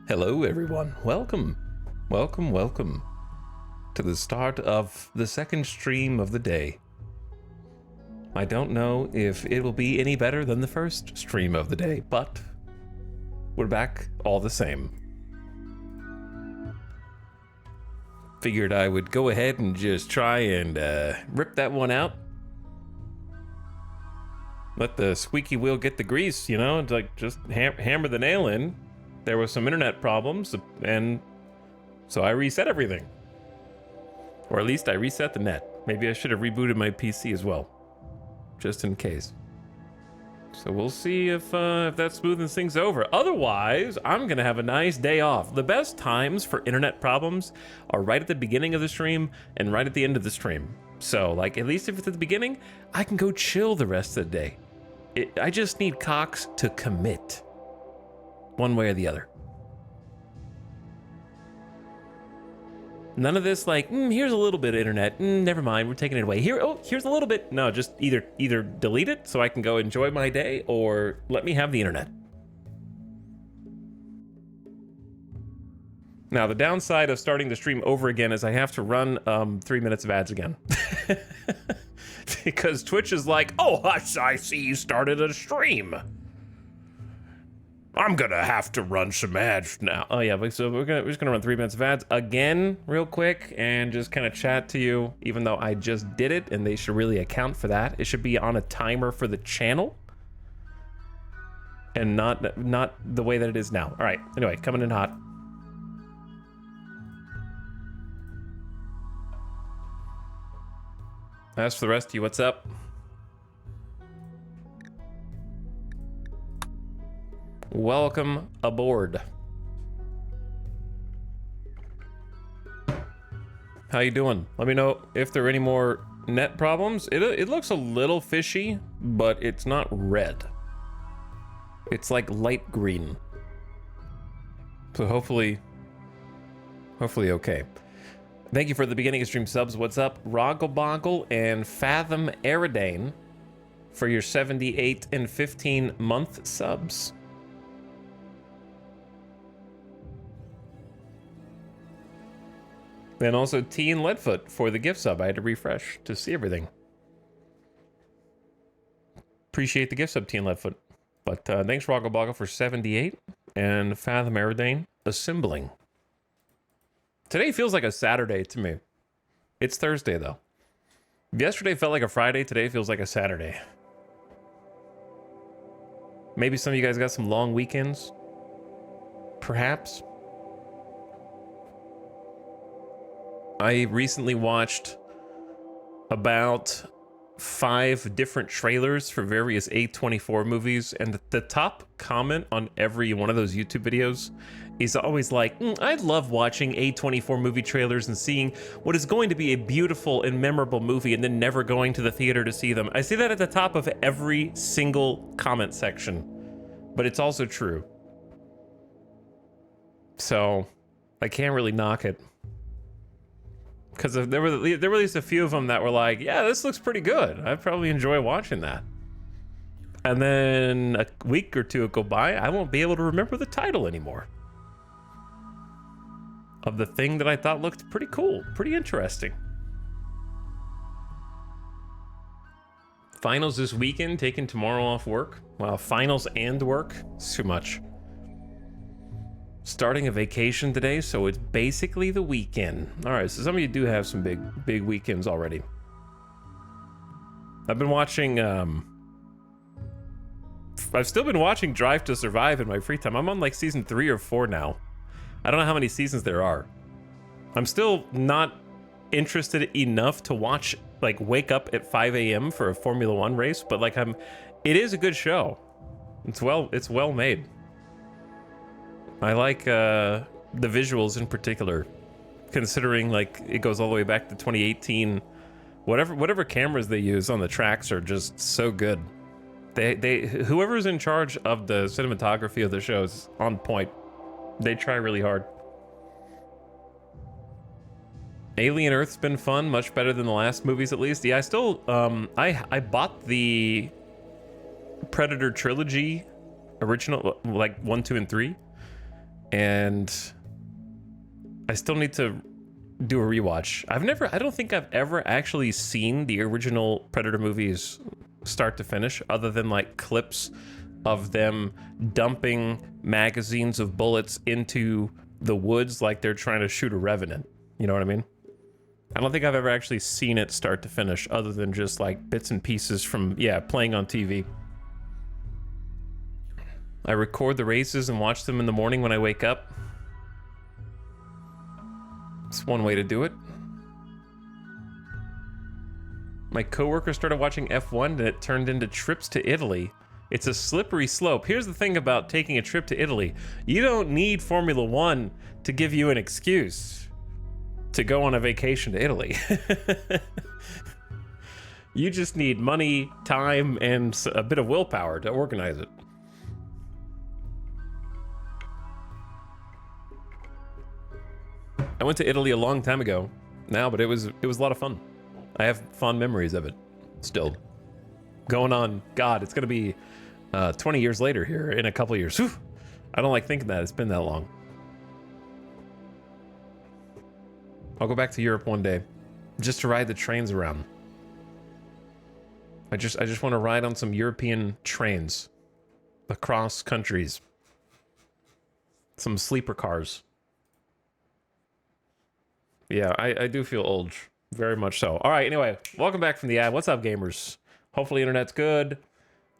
Hello everyone, welcome to the start of the second stream of the day. I don't know if it will be any better than the first stream of the day, but we're back all the same. Figured I would go ahead and just try and rip that one out. Let the squeaky wheel get the grease, you know, like just hammer the nail in. There was some internet problems, and so I reset everything. Or at least I reset the net. Maybe I should have rebooted my PC as well, just in case. So we'll see if that smoothens things over. Otherwise, I'm gonna have a nice day off. The best times for internet problems are right at the beginning of the stream and right at the end of the stream. So, like, at least if it's at the beginning, I can go chill the rest of the day. I just need Cox to commit, one way or the other. None of this like, here's a little bit of internet, never mind, we're taking it away. Here's a little bit. No, just either delete it so I can go enjoy my day, or let me have the internet. Now, the downside of starting the stream over again is I have to run 3 minutes of ads again. Because Twitch is like, oh, I see you started a stream. I'm gonna have to run some ads now. Oh yeah, so we're just gonna run 3 minutes of ads again real quick and just kind of chat to you, even though I just did it and they should really account for that. It should be on a timer for the channel and not the way that it is now. All right, anyway, coming in hot. As for the rest of you, what's up? Welcome aboard. How you doing? Let me know if there are any more net problems. It looks a little fishy, but it's not red. It's like light green. So hopefully okay. Thank you for the beginning of stream subs. What's up? Roggleboggle and Fathom Aridane for your 78 and 15 month subs. And also T and Leadfoot for the gift sub. I had to refresh to see everything. Appreciate the gift sub, T and Leadfoot. But thanks, Roggleboggle, for 78 and Fathom Aridane assembling. Today feels like a Saturday to me. It's Thursday, though. Yesterday felt like a Friday. Today feels like a Saturday. Maybe some of you guys got some long weekends. Perhaps. I recently watched about 5 different trailers for various A24 movies, and the top comment on every one of those YouTube videos is always like, I love watching A24 movie trailers and seeing what is going to be a beautiful and memorable movie and then never going to the theater to see them. I see that at the top of every single comment section, but it's also true. So I can't really knock it. Because there were at least a few of them that were like, yeah, this looks pretty good. I'd probably enjoy watching that. And then a week or two go by, I won't be able to remember the title anymore of the thing that I thought looked pretty cool, pretty interesting. Finals this weekend, taking tomorrow off work. Wow, finals and work, it's too much. Starting a vacation today, so it's basically the weekend. All right, so some of you do have some big weekends already. I've been watching, I've still been watching Drive to Survive in my free time. I'm on like season 3 or 4 now. I don't know how many seasons there are. I'm still not interested enough to watch, like wake up at 5 a.m. for a Formula 1 race, but like it is a good show. It's well made. I like the visuals in particular, considering like it goes all the way back to 2018. Whatever cameras they use on the tracks are just so good. Whoever's in charge of the cinematography of the show is on point. They try really hard. Alien Earth's been fun, much better than the last movies at least. Yeah, I still I bought the Predator trilogy original, like 1, 2, and 3. and I still need to do a rewatch. I don't think I've ever actually seen the original Predator movies start to finish, other than like clips of them dumping magazines of bullets into the woods like they're trying to shoot a revenant. You know what I mean? I don't think I've ever actually seen it start to finish, other than just like bits and pieces from, yeah, playing on TV. I record the races and watch them in the morning when I wake up. It's one way to do it. My coworker started watching F1 and it turned into trips to Italy. It's a slippery slope. Here's the thing about taking a trip to Italy. You don't need Formula One to give you an excuse to go on a vacation to Italy. You just need money, time, and a bit of willpower to organize it. I went to Italy a long time ago now, but it was a lot of fun. I have fond memories of it still. Going on, God, it's gonna be 20 years later here in a couple years. Whew. I don't like thinking that it's been that long. I'll go back to Europe one day just to ride the trains around. I just want to ride on some European trains across countries. Some sleeper cars. Yeah, I do feel old. Very much so. All right, anyway, welcome back from the ad. What's up, gamers? Hopefully internet's good.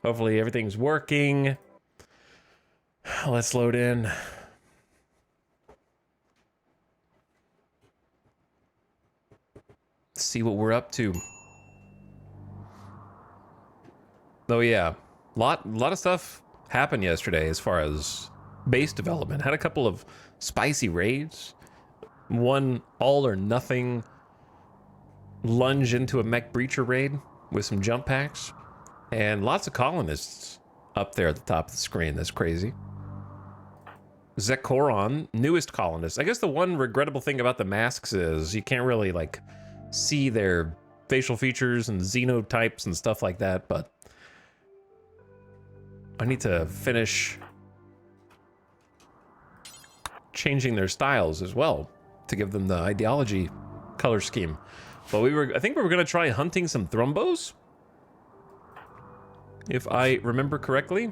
Hopefully everything's working. Let's load in. See what we're up to. Oh yeah, lot of stuff happened yesterday as far as base development. Had a couple of spicy raids. One all or nothing lunge into a mech breacher raid with some jump packs, and lots of colonists up there at the top of the screen. That's crazy. Zekoron, newest colonist. I guess the one regrettable thing about the masks is you can't really like see their facial features and xenotypes and stuff like that, but I need to finish changing their styles as well to give them the ideology color scheme. But I think we were gonna try hunting some thrombos, if I remember correctly,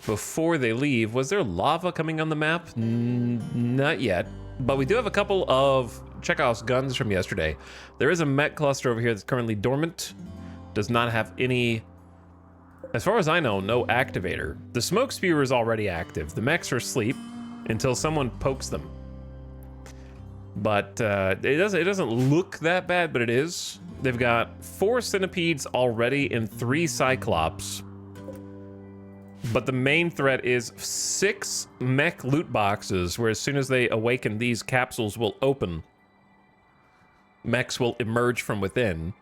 before they leave. Was there lava coming on the map? Not yet, but we do have a couple of Chekhov's guns from yesterday. There is a mech cluster over here that's currently dormant. Does not have any, as far as I know, no activator. The smoke spewer is already active. The mechs are asleep until someone pokes them. But it doesn't look that bad, but it is. They've got 4 centipedes already and 3 cyclops. But the main threat is 6 mech loot boxes, where as soon as they awaken, these capsules will open. Mechs will emerge from within.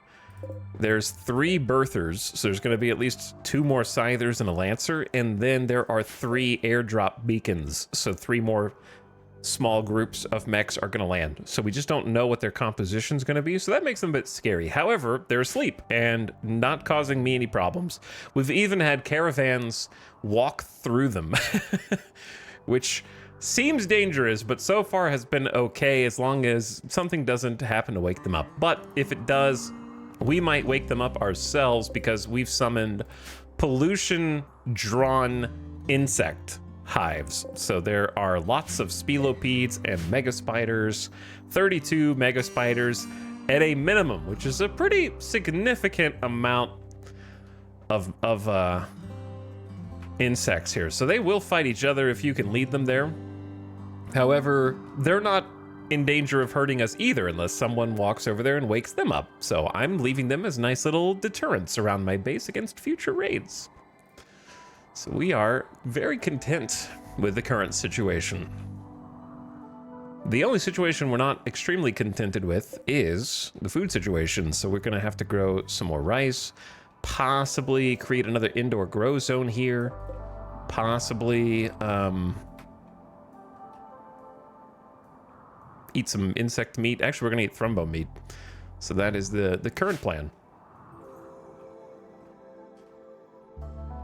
There's 3 birthers, so there's going to be at least 2 more scythers and a lancer, and then there are 3 airdrop beacons, so 3 more small groups of mechs are going to land. So we just don't know what their composition is going to be, so that makes them a bit scary. However, they're asleep and not causing me any problems. We've even had caravans walk through them, which seems dangerous, but so far has been okay as long as something doesn't happen to wake them up. But if it does, we might wake them up ourselves because we've summoned pollution-drawn insect hives. So there are lots of spilopedes and mega spiders, 32 mega spiders at a minimum, which is a pretty significant amount of insects here. So they will fight each other if you can lead them there. However, they're not in danger of hurting us either unless someone walks over there and wakes them up. So I'm leaving them as nice little deterrents around my base against future raids. So we are very content with the current situation. The only situation we're not extremely contented with is the food situation. So we're gonna have to grow some more rice, possibly create another indoor grow zone here, possibly eat some insect meat. Actually, we're gonna eat thrombo meat. So that is the current plan.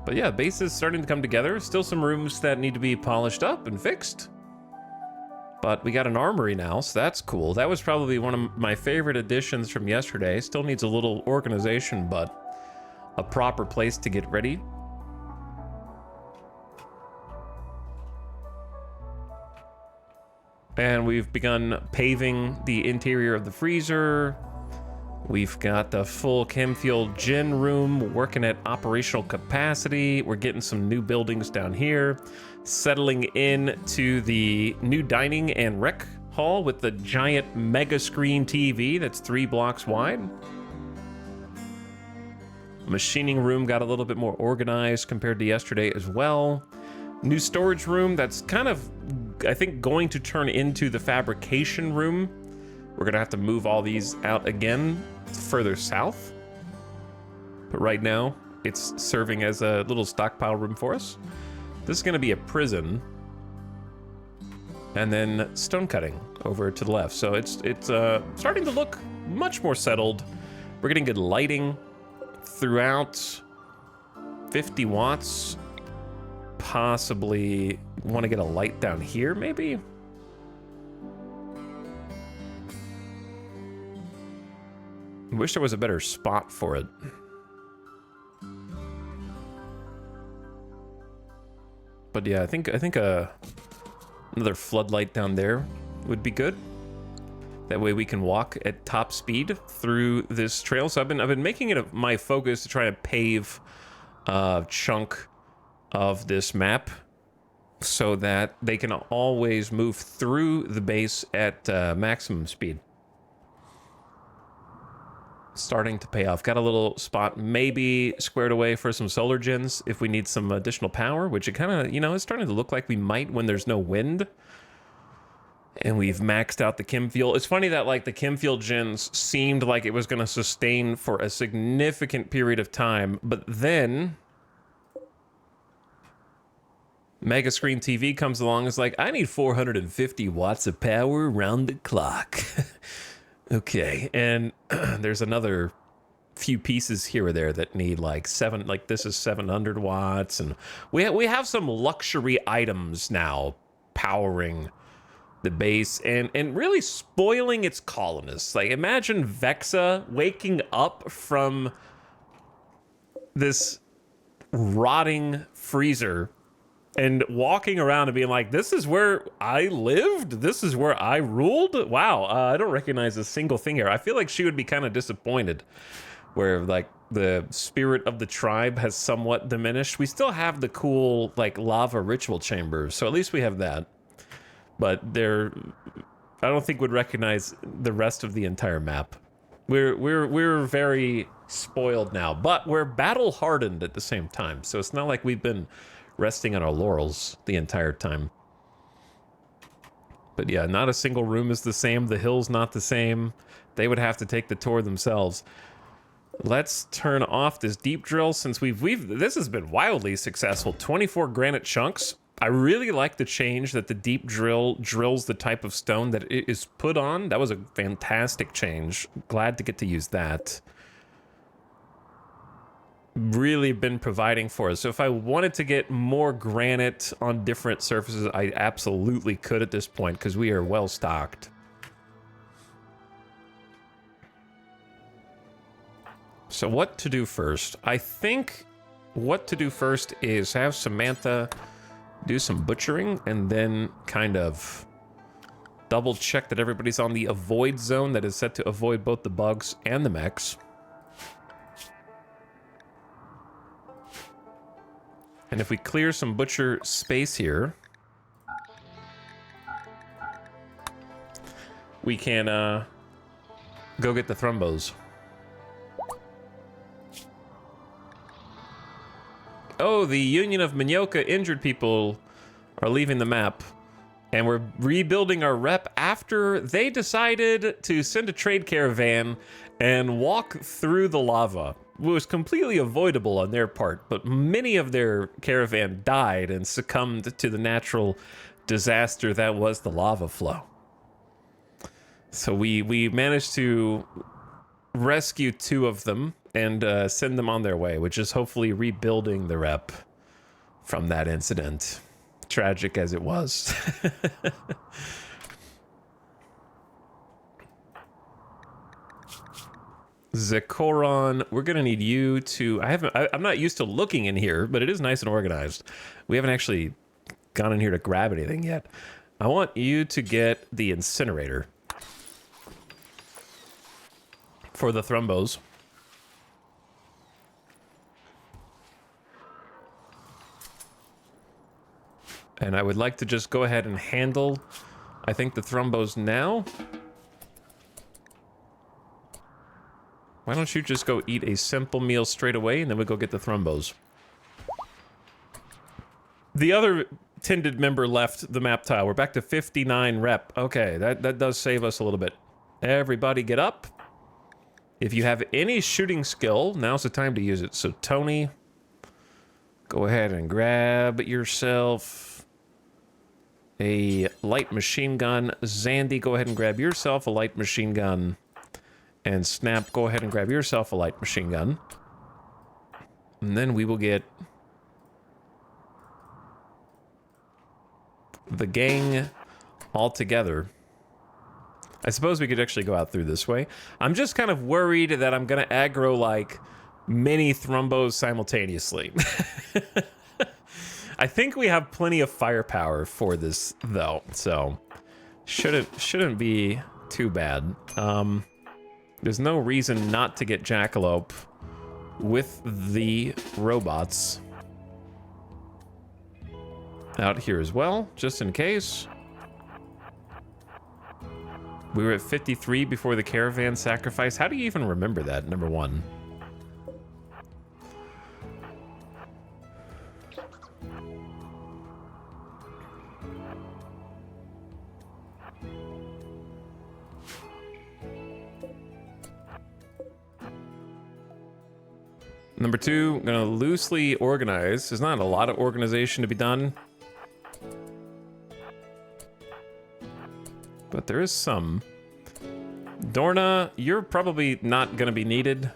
But yeah, base is starting to come together. Still some rooms that need to be polished up and fixed. But we got an armory now, so that's cool. That was probably one of my favorite additions from yesterday. Still needs a little organization, but a proper place to get ready. And we've begun paving the interior of the freezer. We've got the full Chemfuel gin room working at operational capacity. We're getting some new buildings down here. Settling in to the new dining and rec hall with the giant mega screen TV that's 3 blocks wide. Machining room got a little bit more organized compared to yesterday as well. New storage room that's kind of, I think, going to turn into the fabrication room. We're gonna have to move all these out again further south. But right now, it's serving as a little stockpile room for us. This is gonna be a prison. And then stone cutting over to the left. So it's starting to look much more settled. We're getting good lighting throughout. 50 watts. Possibly want to get a light down here, maybe? I wish there was a better spot for it. But yeah, I think another floodlight down there would be good. That way we can walk at top speed through this trail. So I've been making it my focus to try to pave a chunk of this map so that they can always move through the base at maximum speed. Starting to pay off. Got a little spot maybe squared away for some solar gens if we need some additional power, which it kind of, you know, it's starting to look like we might when there's no wind. And we've maxed out the Chemfuel. It's funny that like the Chemfuel gens seemed like it was going to sustain for a significant period of time, but then Mega Screen TV comes along and is like, I need 450 watts of power around the clock. Okay, and there's another few pieces here or there that need like this is 700 watts, and we have some luxury items now powering the base and really spoiling its colonists. Like imagine Vexa waking up from this rotting freezer and walking around and being like, this is where I lived? This is where I ruled? Wow, I don't recognize a single thing here. I feel like she would be kind of disappointed where, like, the spirit of the tribe has somewhat diminished. We still have the cool, like, lava ritual chambers, so at least we have that. But I don't think would recognize the rest of the entire map. We're very spoiled now, but we're battle-hardened at the same time, so it's not like we've been resting on our laurels the entire time. But yeah, not a single room is the same. The hill's not the same. They would have to take the tour themselves. Let's turn off this deep drill since this has been wildly successful. 24 granite chunks. I really like the change that the deep drill drills the type of stone that it is put on. That was a fantastic change. Glad to get to use that. Really been providing for us. So if I wanted to get more granite on different surfaces, I absolutely could at this point because we are well stocked. So what to do first? I think what to do first is have Samantha do some butchering and then kind of double check that everybody's on the avoid zone that is set to avoid both the bugs and the mechs. And if we clear some butcher space here, we can go get the thrombos. Oh, the Union of Minyoka injured people are leaving the map. And we're rebuilding our rep after they decided to send a trade caravan and walk through the lava. It was completely avoidable on their part, but many of their caravan died and succumbed to the natural disaster that was the lava flow. So we managed to rescue 2 of them and send them on their way, which is hopefully rebuilding the rep from that incident, tragic as it was. Zekoron, we're gonna need you to. I'm not used to looking in here, but it is nice and organized. We haven't actually gone in here to grab anything yet. I want you to get the incinerator for the thrombos. And I would like to just go ahead and handle, I think, the thrombos now. Why don't you just go eat a simple meal straight away, and then we go get the thrombos. The other tended member left the map tile. We're back to 59 rep. Okay, that does save us a little bit. Everybody get up. If you have any shooting skill, now's the time to use it. So Tony, go ahead and grab yourself a light machine gun. Zandy, go ahead and grab yourself a light machine gun. And Snap, go ahead and grab yourself a light machine gun. And then we will get the gang all together. I suppose we could actually go out through this way. I'm just kind of worried that I'm gonna aggro like many thrombos simultaneously. I think we have plenty of firepower for this though, so shouldn't be too bad. There's no reason not to get Jackalope with the robots out here as well, just in case. We were at 53 before the caravan sacrifice. How do you even remember that, number one? Number two, I'm gonna loosely organize. There's not a lot of organization to be done, but there is some. Dorna, you're probably not gonna be needed,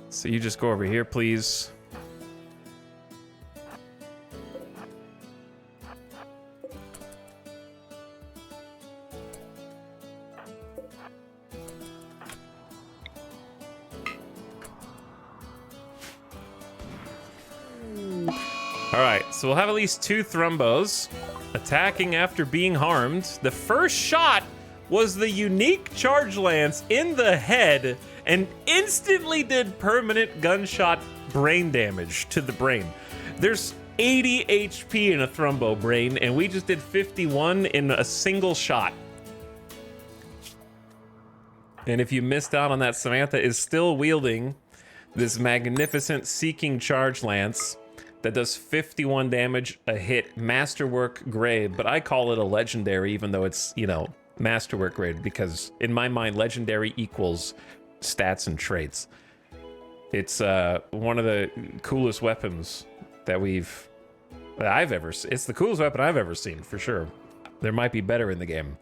so you just go over here, please. All right, so we'll have at least 2 thrombos attacking after being harmed. The first shot was the unique charge lance in the head and instantly did permanent gunshot brain damage to the brain. There's 80 HP in a thrombo brain, and we just did 51 in a single shot. And if you missed out on that, Samantha is still wielding this magnificent Seeking Charge Lance that does 51 damage a hit, masterwork grade, but I call it a legendary, even though it's, you know, masterwork grade, because in my mind, legendary equals stats and traits. It's one of the coolest weapons that I've ever seen. It's the coolest weapon I've ever seen, for sure. There might be better in the game,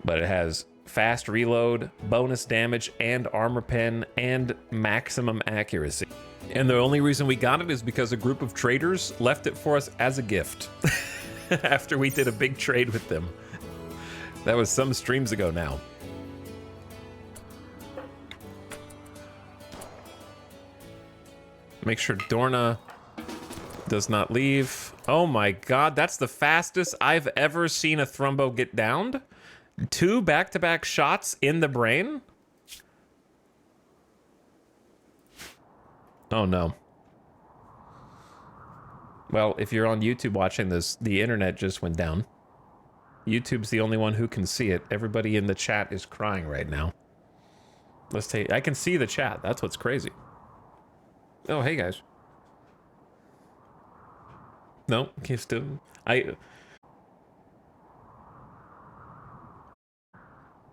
but it has fast reload, bonus damage, and armor pen, and maximum accuracy. And the only reason we got it is because a group of traders left it for us as a gift after we did a big trade with them. That was some streams ago now. Make sure Dorna does not leave. Oh my god, that's the fastest I've ever seen a thrombo get downed. 2 back-to-back shots in the brain? Oh no. Well, if you're on YouTube watching this, the internet just went down. YouTube's the only one who can see it. Everybody in the chat is crying right now. Let's take... I can see the chat. That's what's crazy. Oh, hey guys. No, can't still...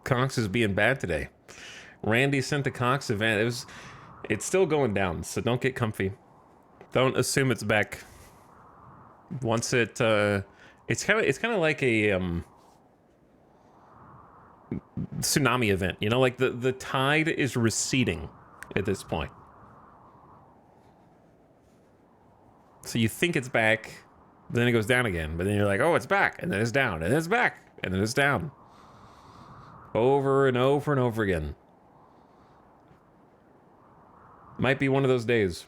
Conks is being bad today. Randy sent the Conks event. It's still going down, so don't get comfy. Don't assume it's back. Once it's kind of like a tsunami event, you know, like the tide is receding at this point. So you think it's back, then it goes down again, but then you're like, oh, it's back, and then it's down, and then it's back, and then it's down. Over and over and over again. Might be one of those days.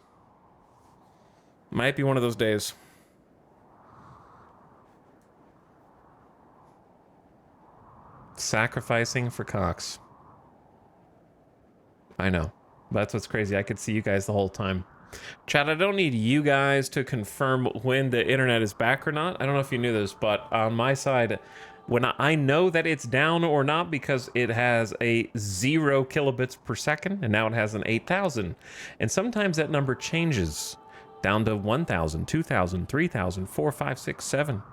Might be one of those days. Sacrificing for Cox. I know. That's what's crazy. I could see you guys the whole time. Chat, I don't need you guys to confirm when the internet is back or not. I don't know if you knew this, but on my side, when I know that it's down or not, because it has a 0 kilobits per second, and now it has an 8,000. And sometimes that number changes down to 1,000, 2,000, 3,000, 4, 5, 6, 7.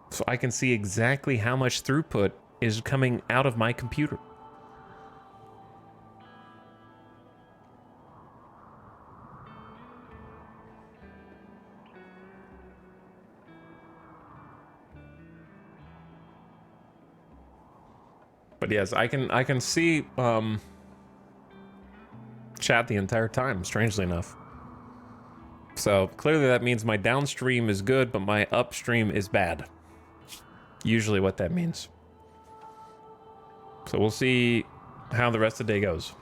So I can see exactly how much throughput is coming out of my computer. But yes, I can see chat the entire time, strangely enough. So clearly that means my downstream is good, but my upstream is bad. Usually what that means. So we'll see how the rest of the day goes.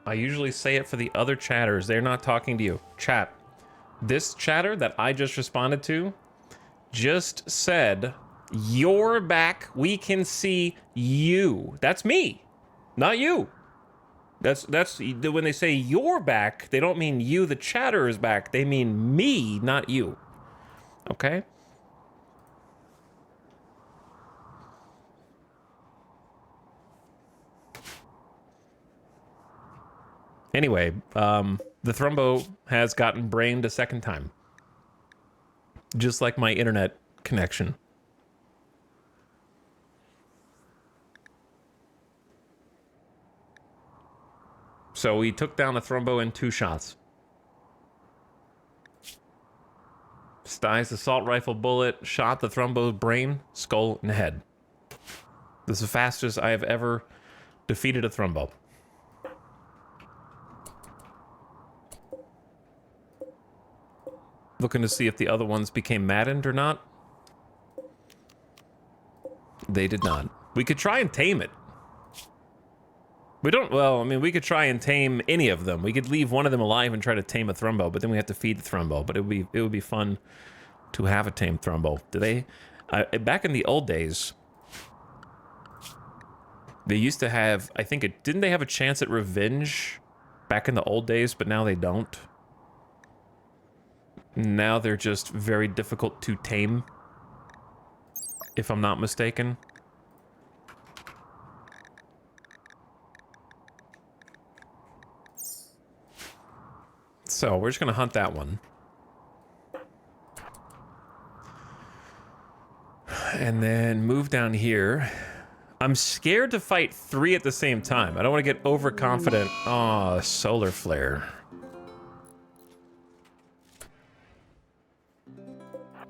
I usually say it for the other chatters. They're not talking to you. Chat. This chatter that I just responded to just said, "You're back. We can see you." That's me, not you. That's when they say you're back, they don't mean you, the chatter, is back. They mean me, not you. Okay? Anyway, the Thrumbo has gotten brained a second time. Just like my internet connection. So we took down the Thrumbo in 2 shots. Stye's assault rifle bullet shot the Thrumbo's brain, skull, and head. This is the fastest I have ever defeated a Thrumbo. Looking to see if the other ones became maddened or not. They did not. We could try and tame it. We don't, well, I mean, we could try and tame any of them. We could leave one of them alive and try to tame a Thrumbo, but then we have to feed the Thrumbo. But it would be fun to have a tamed Thrumbo. Do they, back in the old days, they used to have, I think didn't they have a chance at revenge back in the old days, but now they don't? Now they're just very difficult to tame, if I'm not mistaken. So we're just gonna hunt that one. And then move down here. I'm scared to fight 3 at the same time. I don't want to get overconfident. Oh, solar flare.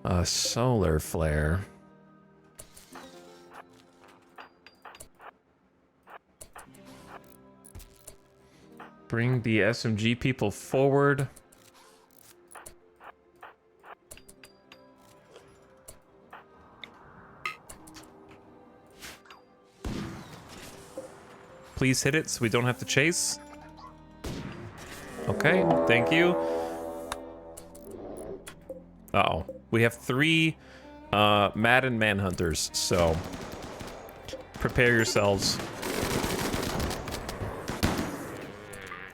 A solar flare. Bring the SMG people forward. Please hit it so we don't have to chase. Okay, thank you. Uh-oh. We have 3 Madden Manhunters, so prepare yourselves.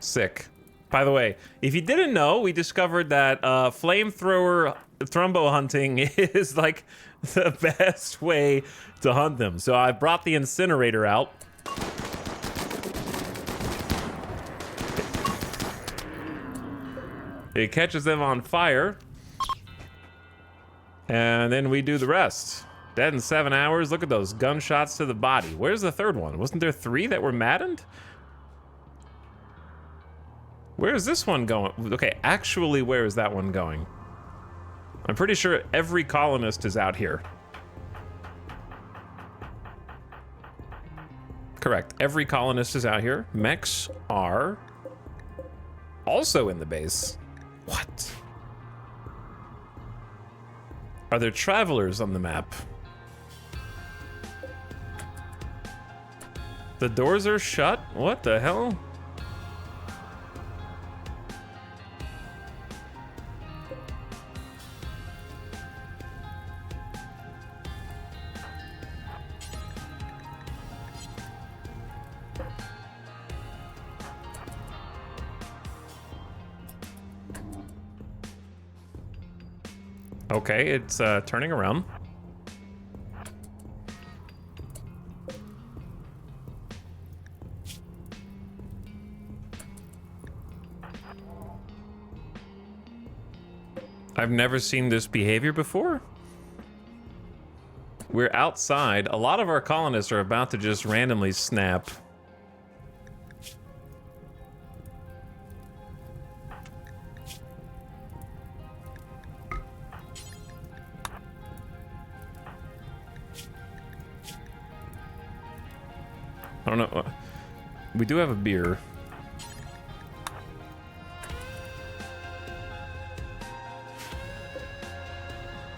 Sick. By the way, if you didn't know, we discovered that flamethrower Thrumbo hunting is like the best way to hunt them. So I brought the incinerator out. It catches them on fire. And then we do the rest. Dead in 7 hours. Look at those gunshots to the body. Where's the third one? Wasn't there 3 that were maddened? Where is this one going? Okay, actually, where is that one going? I'm pretty sure every colonist is out here. Correct. Every colonist is out here. Mechs are also in the base. What? Are there travelers on the map? The doors are shut? What the hell? Okay, it's turning around. I've never seen this behavior before. We're outside. A lot of our colonists are about to just randomly snap. I don't know. We do have a beer.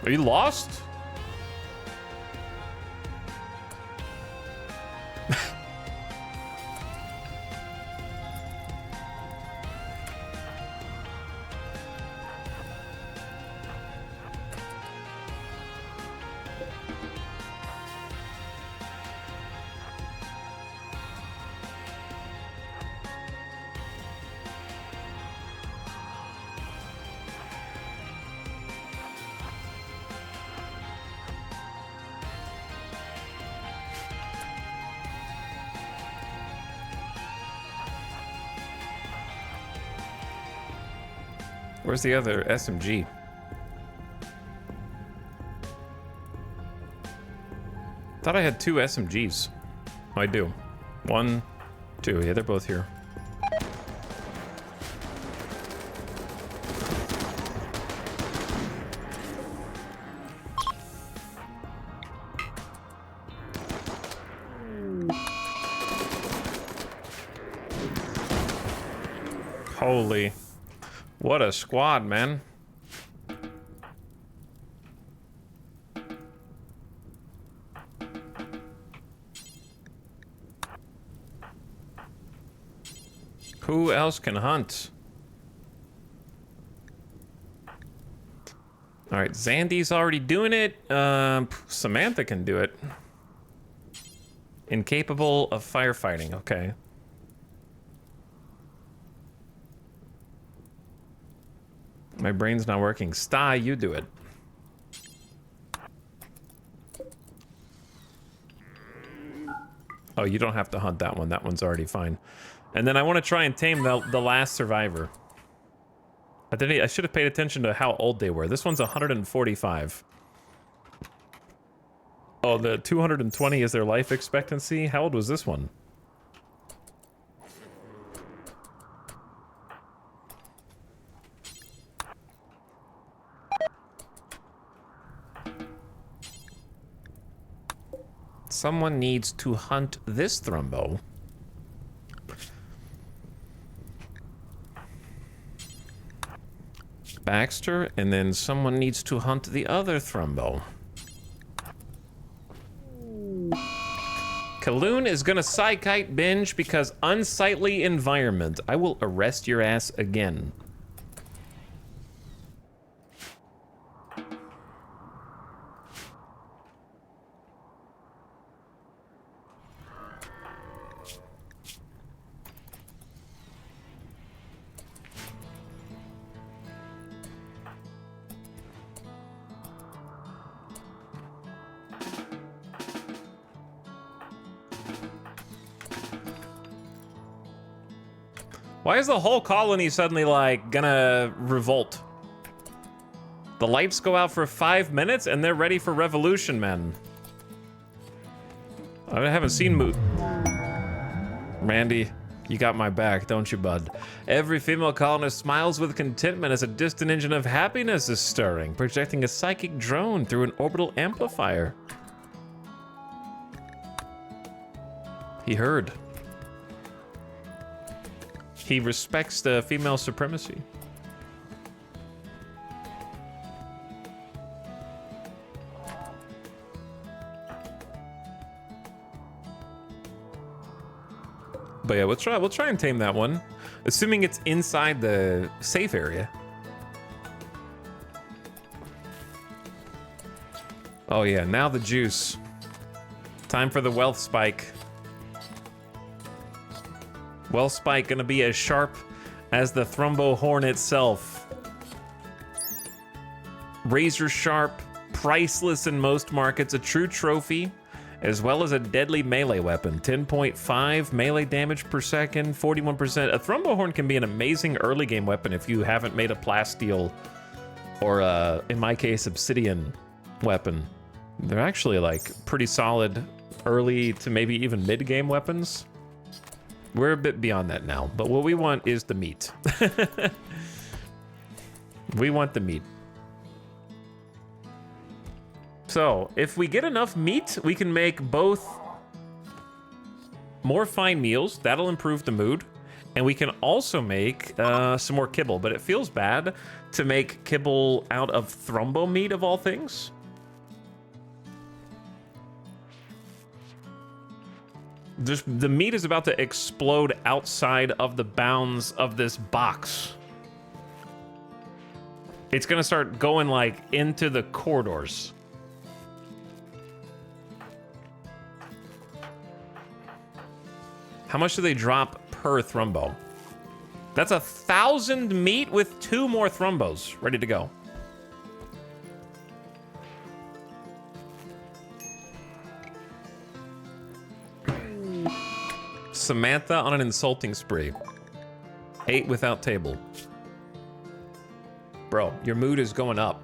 Are you lost? Where's the other SMG? Thought I had two SMGs. Oh, I do. 1, 2. Yeah, they're both here. Holy. What a squad, man. Who else can hunt? All right, Zandy's already doing it. Samantha can do it. Incapable of firefighting, okay. My brain's not working. Sty, you do it. Oh, you don't have to hunt that one. That one's already fine. And then I want to try and tame the last survivor. I should have paid attention to how old they were. This one's 145. Oh, the 220 is their life expectancy? How old was this one? Someone needs to hunt this Thrumbo. Baxter, and then someone needs to hunt the other Thrumbo. Kaloon is gonna Psykite binge because unsightly environment. I will arrest your ass again. Why is the whole colony suddenly, like, gonna revolt? The lights go out for 5 minutes and they're ready for revolution, man. I haven't seen Randy, you got my back, don't you, bud? Every female colonist smiles with contentment as a distant engine of happiness is stirring, projecting a psychic drone through an orbital amplifier. He heard. He respects the female supremacy. But yeah, we'll try and tame that one. Assuming it's inside the safe area. Oh yeah, now the juice. Time for the wealth spike. Wealth spike gonna be as sharp as the Thrumbo horn itself. Razor sharp, priceless in most markets, a true trophy, as well as a deadly melee weapon. 10.5 melee damage per second, 41%. A Thrumbo horn can be an amazing early game weapon if you haven't made a plasteel or, in my case, obsidian weapon. They're actually like pretty solid early to maybe even mid game weapons. We're a bit beyond that now, but what we want is the meat. We want the meat. So, if we get enough meat, we can make both more fine meals. That'll improve the mood. And we can also make some more kibble, but it feels bad to make kibble out of Thrumbo meat, of all things. The meat is about to explode outside of the bounds of this box. It's gonna start going, like, into the corridors. How much do they drop per Thrumbo? That's 1,000 meat with 2 more Thrumbos ready to go. Samantha on an insulting spree. 8 without table. Bro, your mood is going up.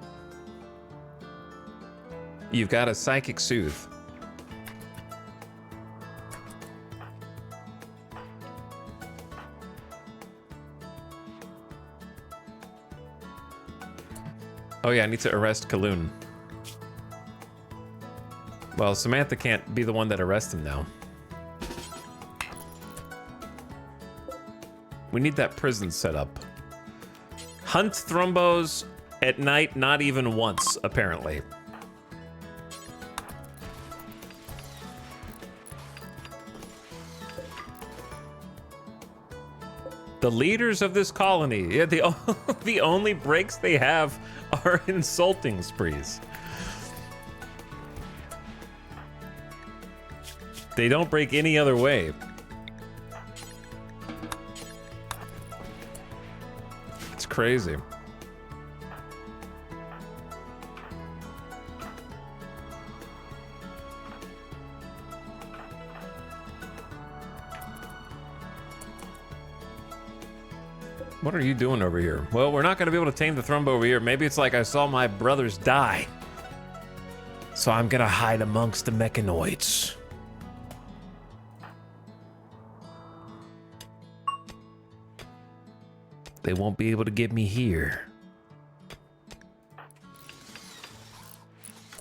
You've got a psychic soothe. Oh yeah, I need to arrest Kaloon. Well, Samantha can't be the one that arrests him now. We need that prison set up. Hunt Thrumbos at night, not even once, apparently. The leaders of this colony, yeah, the only breaks they have are insulting sprees. They don't break any other way. It's crazy. What are you doing over here? Well, we're not going to be able to tame the Thrumbo over here. Maybe it's like I saw my brothers die. So I'm going to hide amongst the mechanoids. They won't be able to get me here.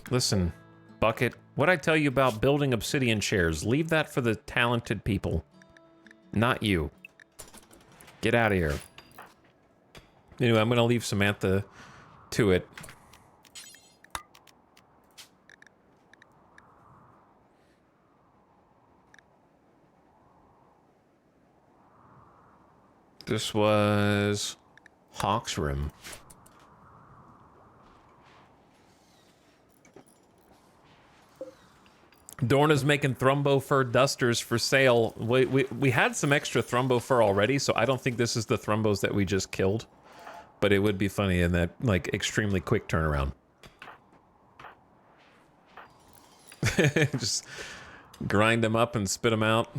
Listen, Bucket, what'd I tell you about building obsidian chairs? Leave that for the talented people. Not you. Get out of here. Anyway, I'm going to leave Samantha to it. This was Hawk's Rim. Dorna's making Thrumbo fur dusters for sale. We had some extra Thrumbo fur already, so I don't think this is the Thrumbos that we just killed. But it would be funny in that, like, extremely quick turnaround. Just grind them up and spit them out.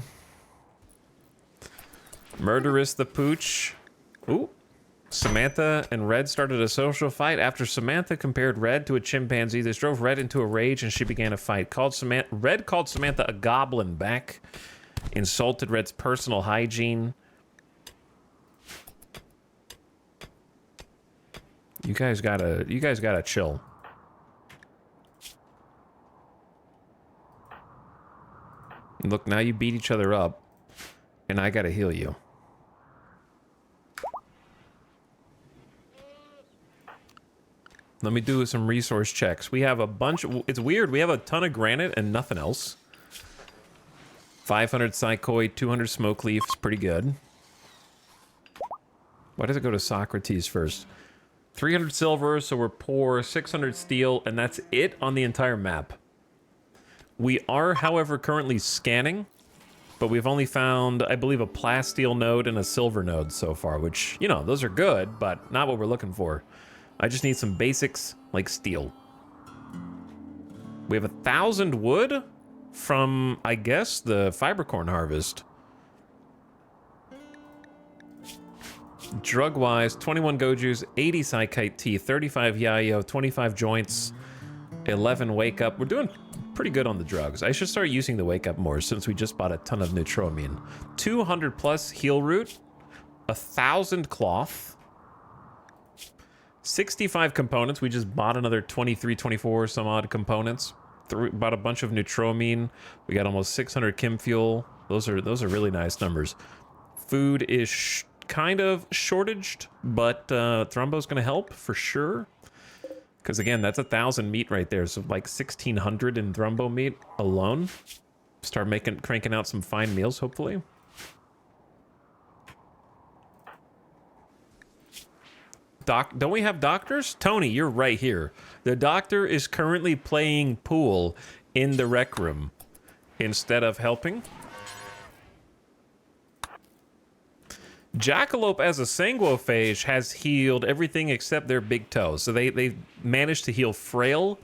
Murderous the Pooch. Ooh. Samantha and Red started a social fight. After Samantha compared Red to a chimpanzee, this drove Red into a rage and she began a fight. Red called Samantha a goblin back. Insulted Red's personal hygiene. You guys gotta chill. Look, now you beat each other up, and I gotta heal you. Let me do some resource checks. We have a bunch of, it's weird, we have a ton of granite and nothing else. 500 psychoid, 200 smoke leaf is pretty good. Why does it go to Socrates first? 300 silver, so we're poor. 600 steel, and that's it on the entire map. We are, however, currently scanning, but we've only found, I believe, a plasteel node and a silver node so far, which, you know, those are good, but not what we're looking for. I just need some basics, like steel. We have 1,000 wood from, I guess, the fibercorn harvest. Drug-wise, 21 Gojus, 80 Psychite Tea, 35 Yayo, 25 joints, 11 Wake Up. We're doing pretty good on the drugs. I should start using the Wake Up more since we just bought a ton of Neutroamine. 200 plus Heal Root, 1,000 Cloth, 65 components. We just bought another 23, 24 some odd components. Bought a bunch of Neutroamine. We got almost 600 Chem Fuel. Those are really nice numbers. Food is kind of shortaged, but Thrumbo's gonna help for sure. Because again, that's 1,000 meat right there, so like 1,600 in Thrumbo meat alone. Start cranking out some fine meals, hopefully. Don't we have doctors? Tony, you're right here. The doctor is currently playing pool in the rec room instead of helping. Jackalope as a sanguophage has healed everything except their big toes. So they managed to heal frail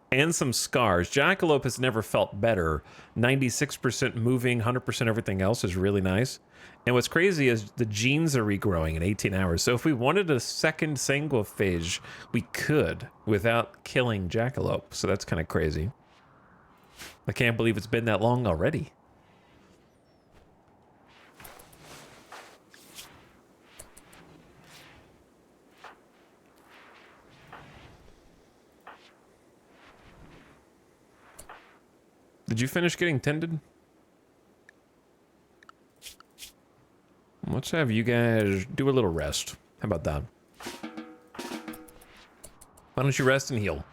and some scars. Jackalope has never felt better. 96% moving, 100% everything else is really nice. And what's crazy is the genes are regrowing in 18 hours. So if we wanted a second sanguophage, we could without killing Jackalope. So that's kind of crazy. I can't believe it's been that long already. Did you finish getting tended? Let's have you guys do a little rest. How about that? Why don't you rest and heal?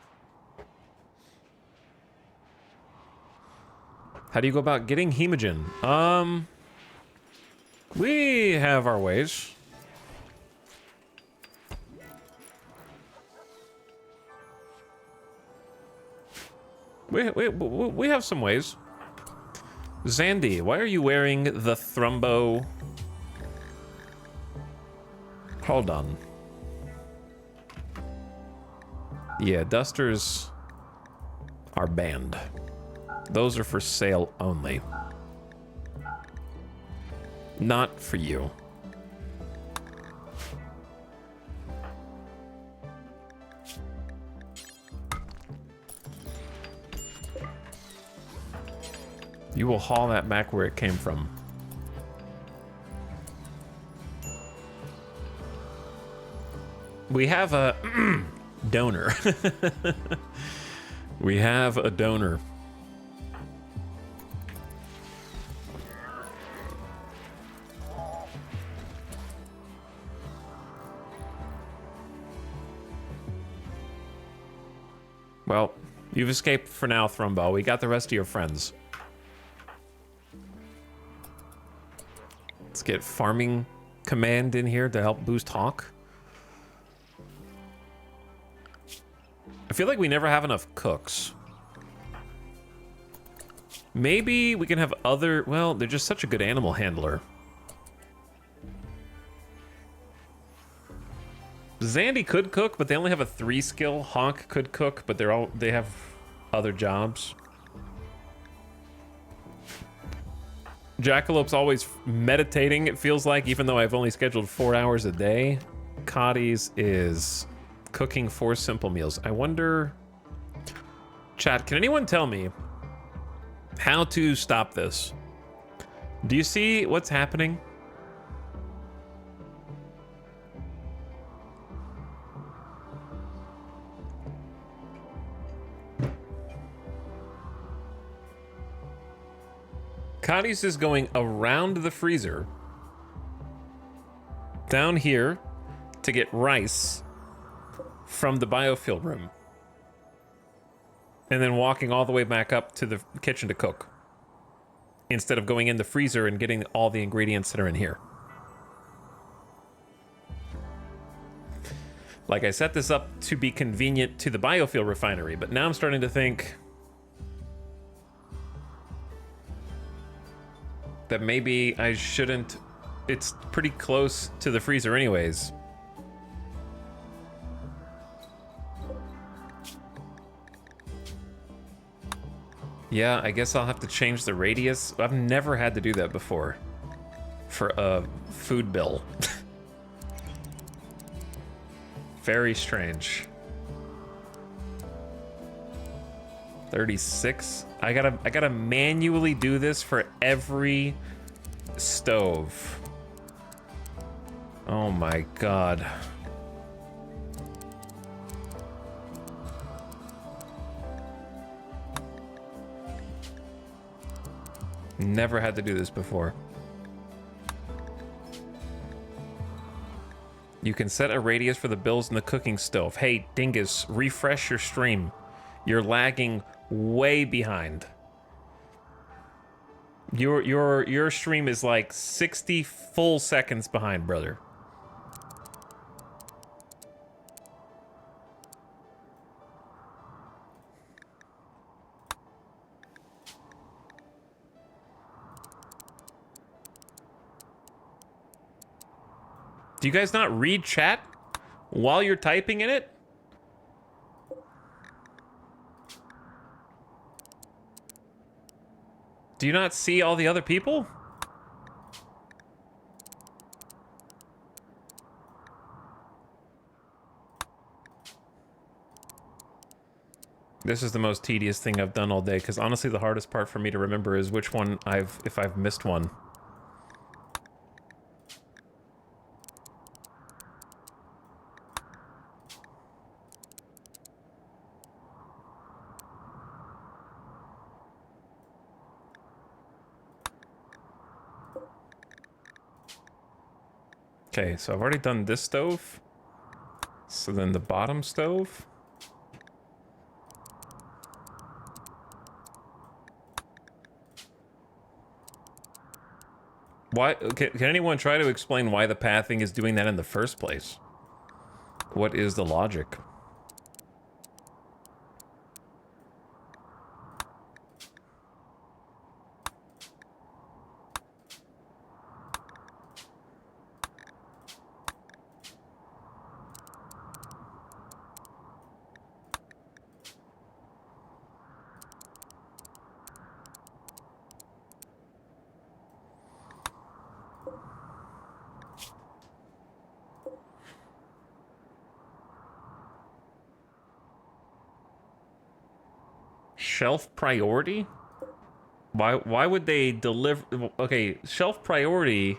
How do you go about getting hemogen? We have our ways. We have some ways. Zandy, why are you wearing the Thrumbo? Hold on. Yeah, dusters are banned. Those are for sale only. Not for you. You will haul that back where it came from. We have a donor. We have a donor. Well, you've escaped for now, Thrumbo. We got the rest of your friends. Let's get farming command in here to help boost Hawk. I feel like we never have enough cooks. Maybe we can have other... Well, they're just such a good animal handler. Zandy could cook, but they only have a 3 skill. Hawk could cook, but they have other jobs. Jackalope's always meditating, it feels like, even though I've only scheduled 4 hours a day. Cotty's is cooking 4 simple meals. I wonder... Chat, can anyone tell me how to stop this? Do you see what's happening? Cadius is going around the freezer, down here, to get rice from the biofuel room, and then walking all the way back up to the kitchen to cook, instead of going in the freezer and getting all the ingredients that are in here. Like, I set this up to be convenient to the biofuel refinery, but now I'm starting to think that maybe I shouldn't. It's pretty close to the freezer anyways. Yeah, I guess I'll have to change the radius. I've never had to do that before for a food bill. Very strange. 36. I gotta manually do this for every stove. Oh my god. Never had to do this before. You can set a radius for the bills in the cooking stove. Hey, Dingus, refresh your stream. You're lagging way behind. Your stream is like 60 full seconds behind, brother. Do you guys not read chat while you're typing in it? Do you not see all the other people? This is the most tedious thing I've done all day, because honestly the hardest part for me to remember is which one if I've missed one. Okay, so I've already done this stove. So then the bottom stove. Why? Can anyone try to explain why the pathing is doing that in the first place? What is the logic? Shelf priority? Why would they deliver? Okay, shelf priority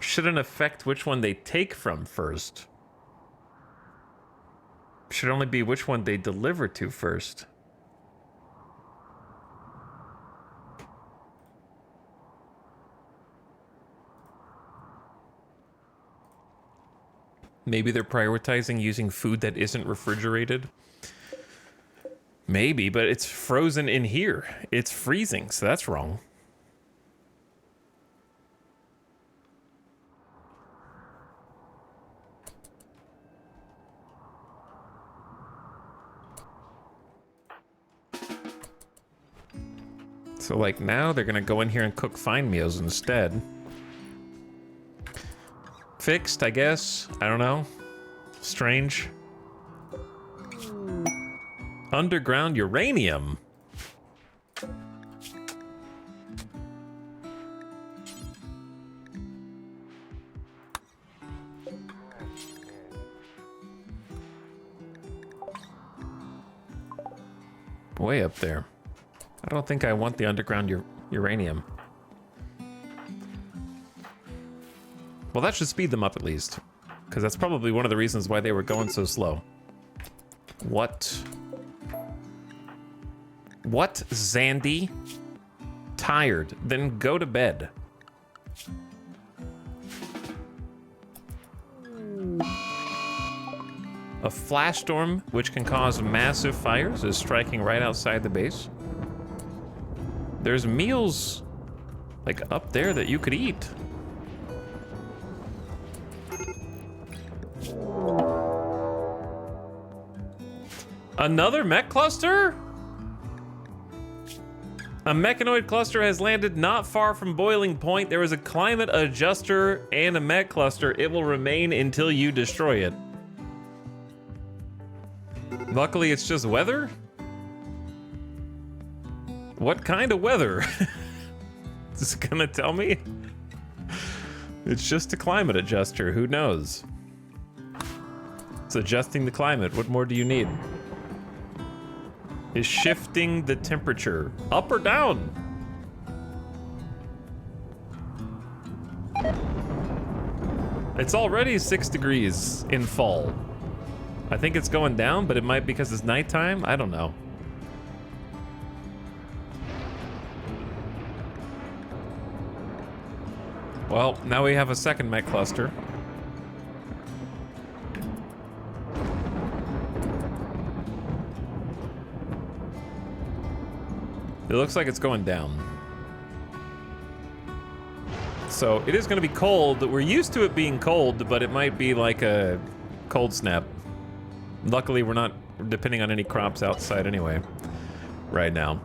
shouldn't affect which one they take from first. Should only be which one they deliver to first. Maybe they're prioritizing using food that isn't refrigerated. Maybe, but it's frozen in here. It's freezing, so that's wrong. So, like, now they're gonna go in here and cook fine meals instead. Fixed, I guess. I don't know. Strange. Underground uranium. Way up there. I don't think I want the underground uranium. Well, that should speed them up at least, because that's probably one of the reasons why they were going so slow. What, Zandy? tired, then go to bed. A flash storm, which can cause massive fires, is striking right outside the base. There's meals, like, up there that you could eat. Another mech cluster? A mechanoid cluster has landed not far from boiling point. There is a climate adjuster and a mech cluster. It will remain until you destroy it. Luckily, it's just weather? What kind of weather? Is it gonna tell me? It's just a climate adjuster, who knows? It's adjusting the climate, what more do you need? Is shifting the temperature, up or down? It's already 6 degrees in fall. I think it's going down, but it might because it's nighttime, I don't know. Well, now we have a second mech cluster. It looks like it's going down. So it is going to be cold. We're used to it being cold, but it might be like a cold snap. Luckily, we're not depending on any crops outside anyway right now.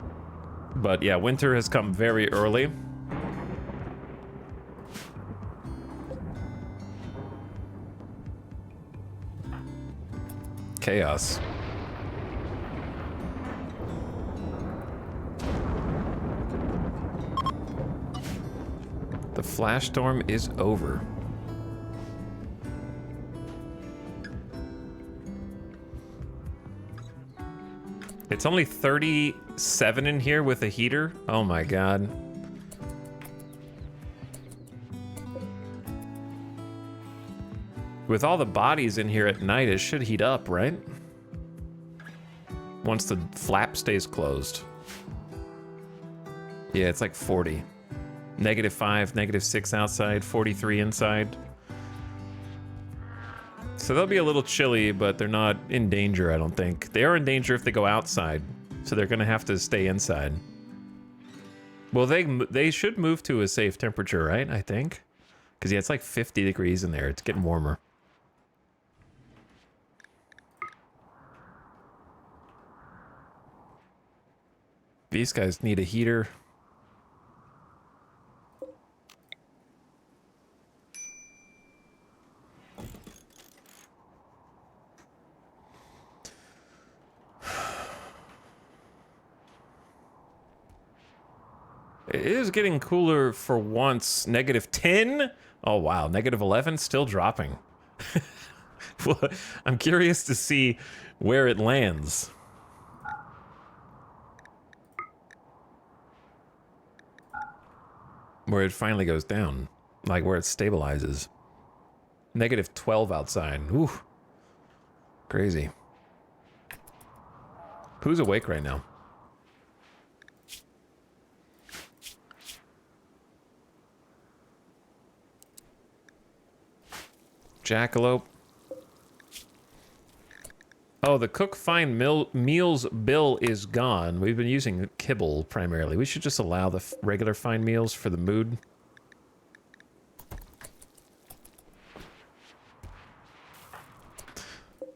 But yeah, winter has come very early. Chaos. The flash storm is over. It's only 37 in here with a heater. Oh my god. With all the bodies in here at night, it should heat up, right? Once the flap stays closed. Yeah, it's like 40. -5, -6 outside, 43 inside. So they'll be a little chilly, but they're not in danger, I don't think. They are in danger if they go outside, so they're gonna have to stay inside. Well, they should move to a safe temperature, right? I think. Because yeah, it's like 50 degrees in there. It's getting warmer. These guys need a heater. It is getting cooler for once. -10? Oh wow, -11, still dropping. Well, I'm curious to see where it lands. Where it finally goes down. Like where it stabilizes. -12 outside. Ooh. Crazy. Who's awake right now? Jackalope. Oh, the cook fine meals bill is gone. We've been using kibble primarily. We should just allow the regular fine meals for the mood.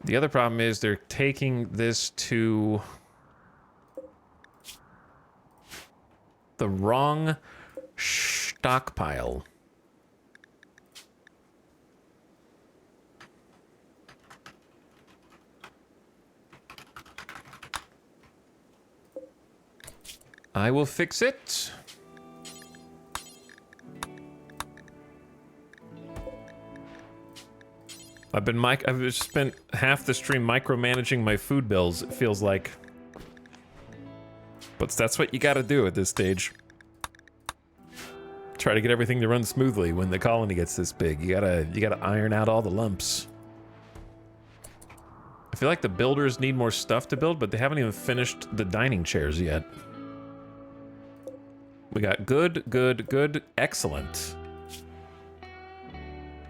The other problem is they're taking this to the wrong stockpile. I will fix it. I've just spent half the stream micromanaging my food bills, it feels like. But that's what you gotta do at this stage. Try to get everything to run smoothly when the colony gets this big. You gotta iron out all the lumps. I feel like the builders need more stuff to build, but they haven't even finished the dining chairs yet. We got good, good, good, excellent.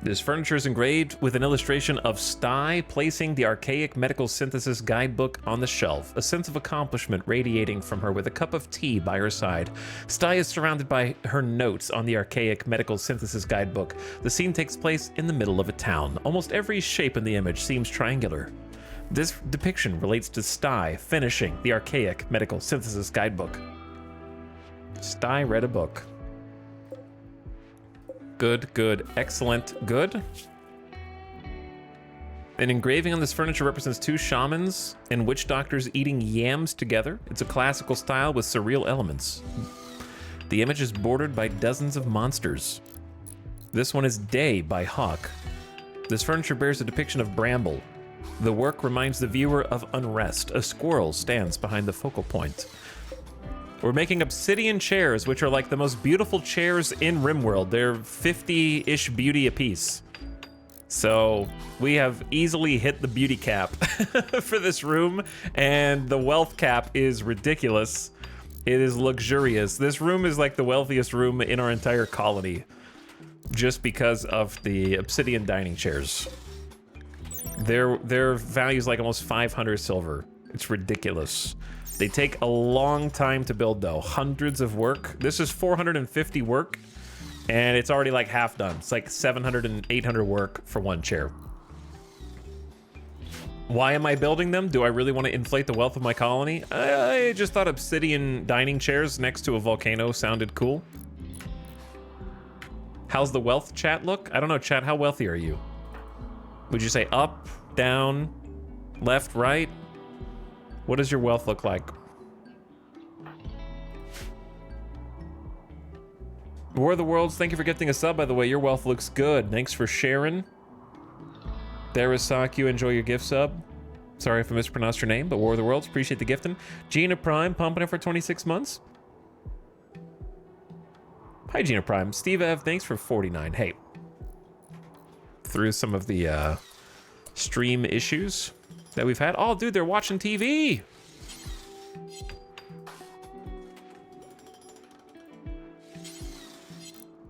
This furniture is engraved with an illustration of Sty placing the archaic medical synthesis guidebook on the shelf, a sense of accomplishment radiating from her with a cup of tea by her side. Sty is surrounded by her notes on the archaic medical synthesis guidebook. The scene takes place in the middle of a town. Almost every shape in the image seems triangular. This depiction relates to Sty finishing the archaic medical synthesis guidebook. Sty read a book. Good, good, excellent, good. An engraving on this furniture represents two shamans and witch doctors eating yams together. It's a classical style with surreal elements. The image is bordered by dozens of monsters. This one is Day by Hawk. This furniture bears a depiction of Bramble. The work reminds the viewer of unrest. A squirrel stands behind the focal point. We're making obsidian chairs, which are like the most beautiful chairs in RimWorld. They're 50-ish beauty apiece. So we have easily hit the beauty cap for this room, and the wealth cap is ridiculous. It is luxurious. This room is like the wealthiest room in our entire colony, just because of the obsidian dining chairs. Their value is like almost 500 silver. It's ridiculous. They take a long time to build, though. Hundreds of work. This is 450 work, and it's already like half done. It's like 700 and 800 work for one chair. Why am I building them? Do I really want to inflate the wealth of my colony? I just thought obsidian dining chairs next to a volcano sounded cool. How's the wealth chat look? I don't know, chat. How wealthy are you? Would you say up, down, left, right? What does your wealth look like? War of the Worlds, thank you for gifting a sub, by the way. Your wealth looks good. Thanks for sharing. Darisak, enjoy your gift sub. Sorry if I mispronounced your name, but War of the Worlds, appreciate the gifting. Gina Prime, pumping it for 26 months. Hi, Gina Prime. Steve Ev, thanks for 49. Hey. Through some of the stream issues that we've had. Oh, dude, they're watching TV.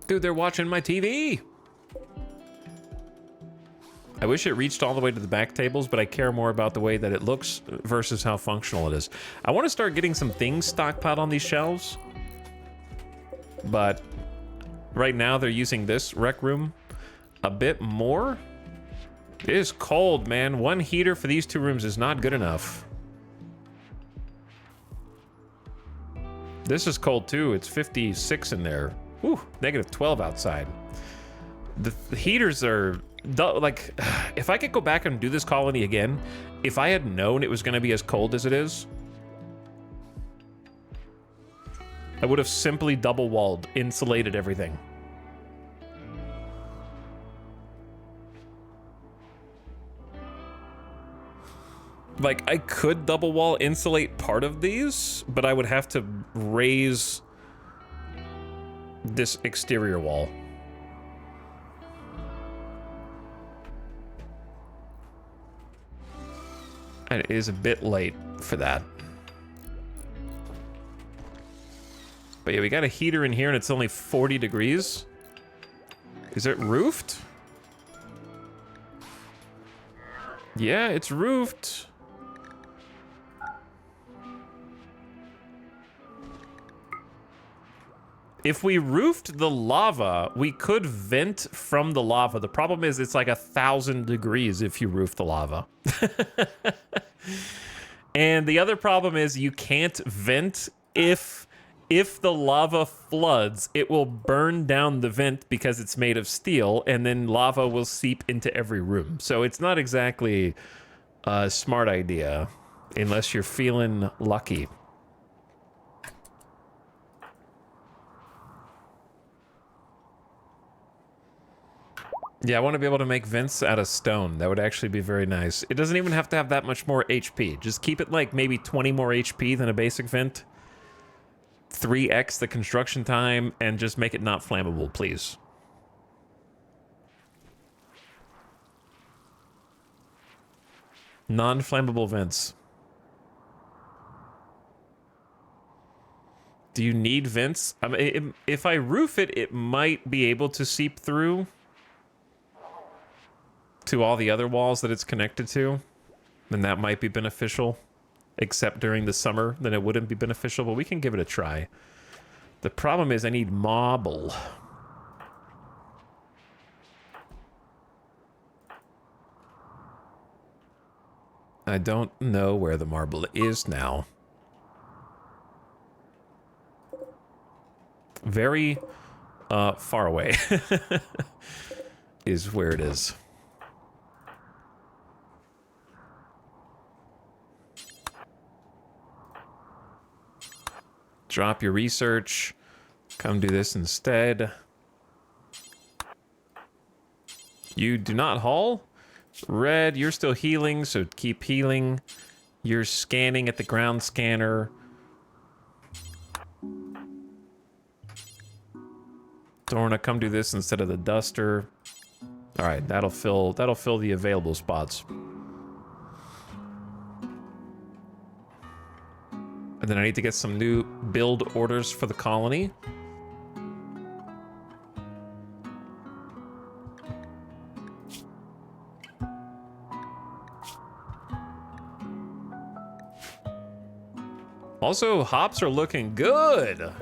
Dude, they're watching my TV. I wish it reached all the way to the back tables, but I care more about the way that it looks versus how functional it is. I want to start getting some things stockpiled on these shelves, but right now they're using this rec room a bit more. It is cold, man. One heater for these two rooms is not good enough. This is cold too. It's 56 in there. Whew, negative 12 outside. The heaters are like, if I could go back and do this colony again, if I had known it was going to be as cold as it is, I would have simply double walled, insulated everything. Like, I could double wall insulate part of these, but I would have to raise this exterior wall. And it is a bit late for that. But yeah, we got a heater in here and it's only 40 degrees. Is it roofed? Yeah, it's roofed. If we roofed the lava, we could vent from the lava. The problem is it's like 1,000 degrees if you roof the lava. And the other problem is you can't vent if the lava floods, it will burn down the vent because it's made of steel, and then lava will seep into every room. So it's not exactly a smart idea unless you're feeling lucky. Yeah, I want to be able to make vents out of stone. That would actually be very nice. It doesn't even have to have that much more HP. Just keep it like maybe 20 more HP than a basic vent. 3x the construction time, and just make it not flammable, please. Non-flammable vents. Do you need vents? I mean, if I roof it, it might be able to seep through to all the other walls that it's connected to. And that might be beneficial. Except during the summer, then it wouldn't be beneficial, but we can give it a try. The problem is I need marble. I don't know where the marble is now. Very far away is where it is. Drop your research. Come do this instead. You do not haul. Red, you're still healing, so keep healing. You're scanning at the ground scanner. Dorna, come do this instead of the duster. All right, that'll fill the available spots. And then I need to get some new build orders for the colony. Also, hops are looking good.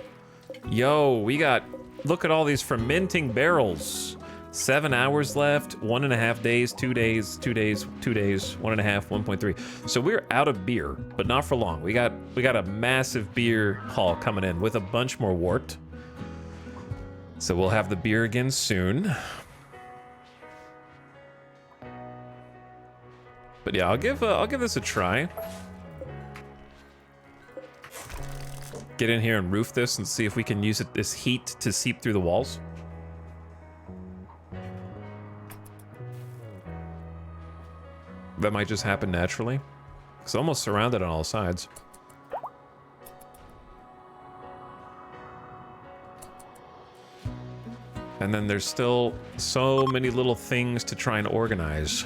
Yo, we got, look at all these fermenting barrels. 7 hours left, 1.5 days, 2 days, 2 days, 2 days, 1.5, 1.3. So we're out of beer, but not for long. We got a massive beer haul coming in with a bunch more wort. So we'll have the beer again soon. But yeah, I'll give this a try. Get in here and roof this and see if we can use this heat to seep through the walls. That might just happen naturally. It's almost surrounded on all sides. And then there's still so many little things to try and organize.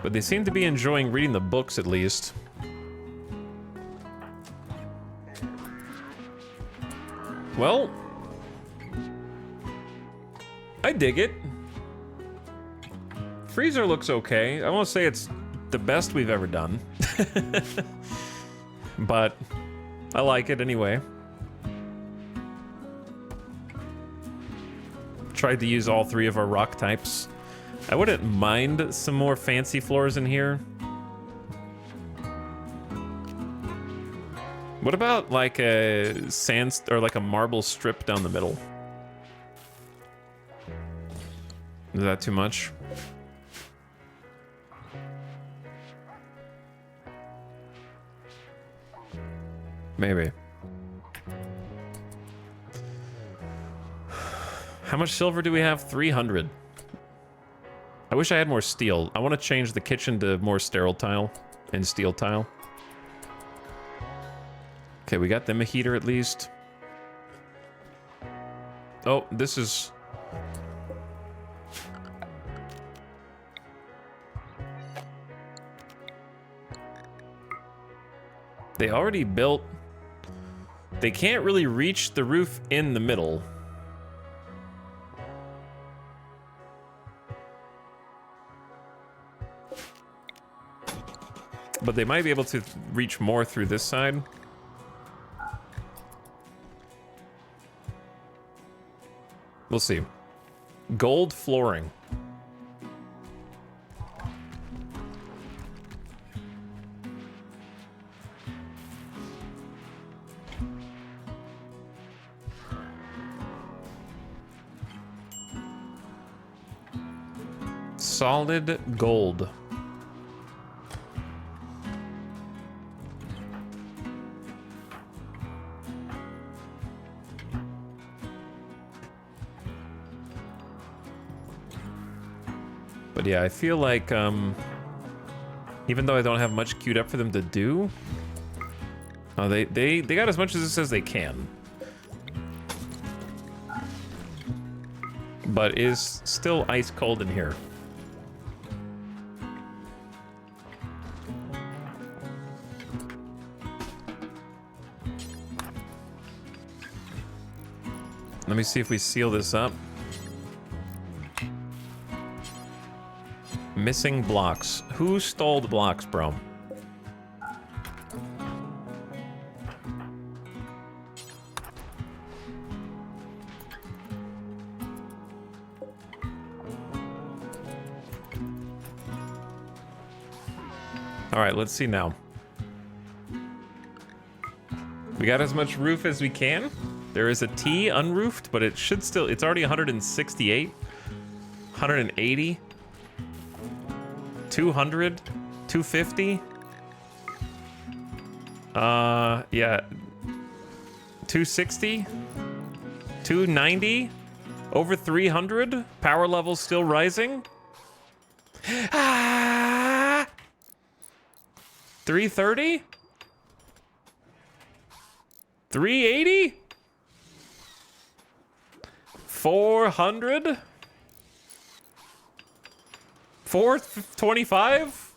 But they seem to be enjoying reading the books, at least. Well, I dig it. Freezer looks okay. I won't say it's the best we've ever done. But I like it anyway. Tried to use all 3 of our rock types. I wouldn't mind some more fancy floors in here. What about like a sand or like a marble strip down the middle? Is that too much? Maybe. How much silver do we have? 300. I wish I had more steel. I want to change the kitchen to more sterile tile and steel tile. Okay, we got them a heater at least. Oh, this is... They already built... They can't really reach the roof in the middle. But they might be able to reach more through this side. We'll see. Gold flooring. Solid gold. But yeah, I feel like, even though I don't have much queued up for them to do, they got as much as this as they can. but is still ice cold in here. Let me see if we seal this up. Missing blocks. Who stole the blocks, bro? All right, let's see now. We got as much roof as we can. There is a T unroofed, but it should still, it's already 168, 180, 200, 250. Yeah, 260, 290, over 300. Power level still rising. 330, 380. 400? 425?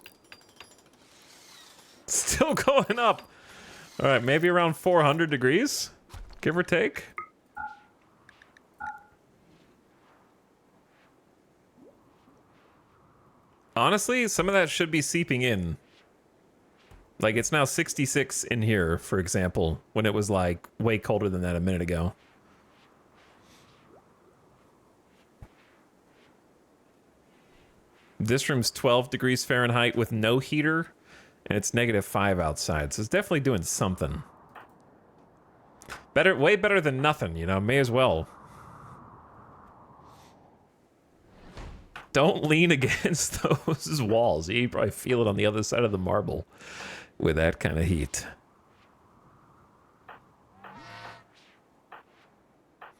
Still going up. All right, maybe around 400 degrees, give or take. Honestly, some of that should be seeping in. Like, it's now 66 in here, for example, when it was like way colder than that a minute ago. This room's 12 degrees Fahrenheit with no heater, and it's -5 outside, so it's definitely doing something. Better, way better than nothing, you know, may as well. Don't lean against those walls. You probably feel it on the other side of the marble with that kind of heat.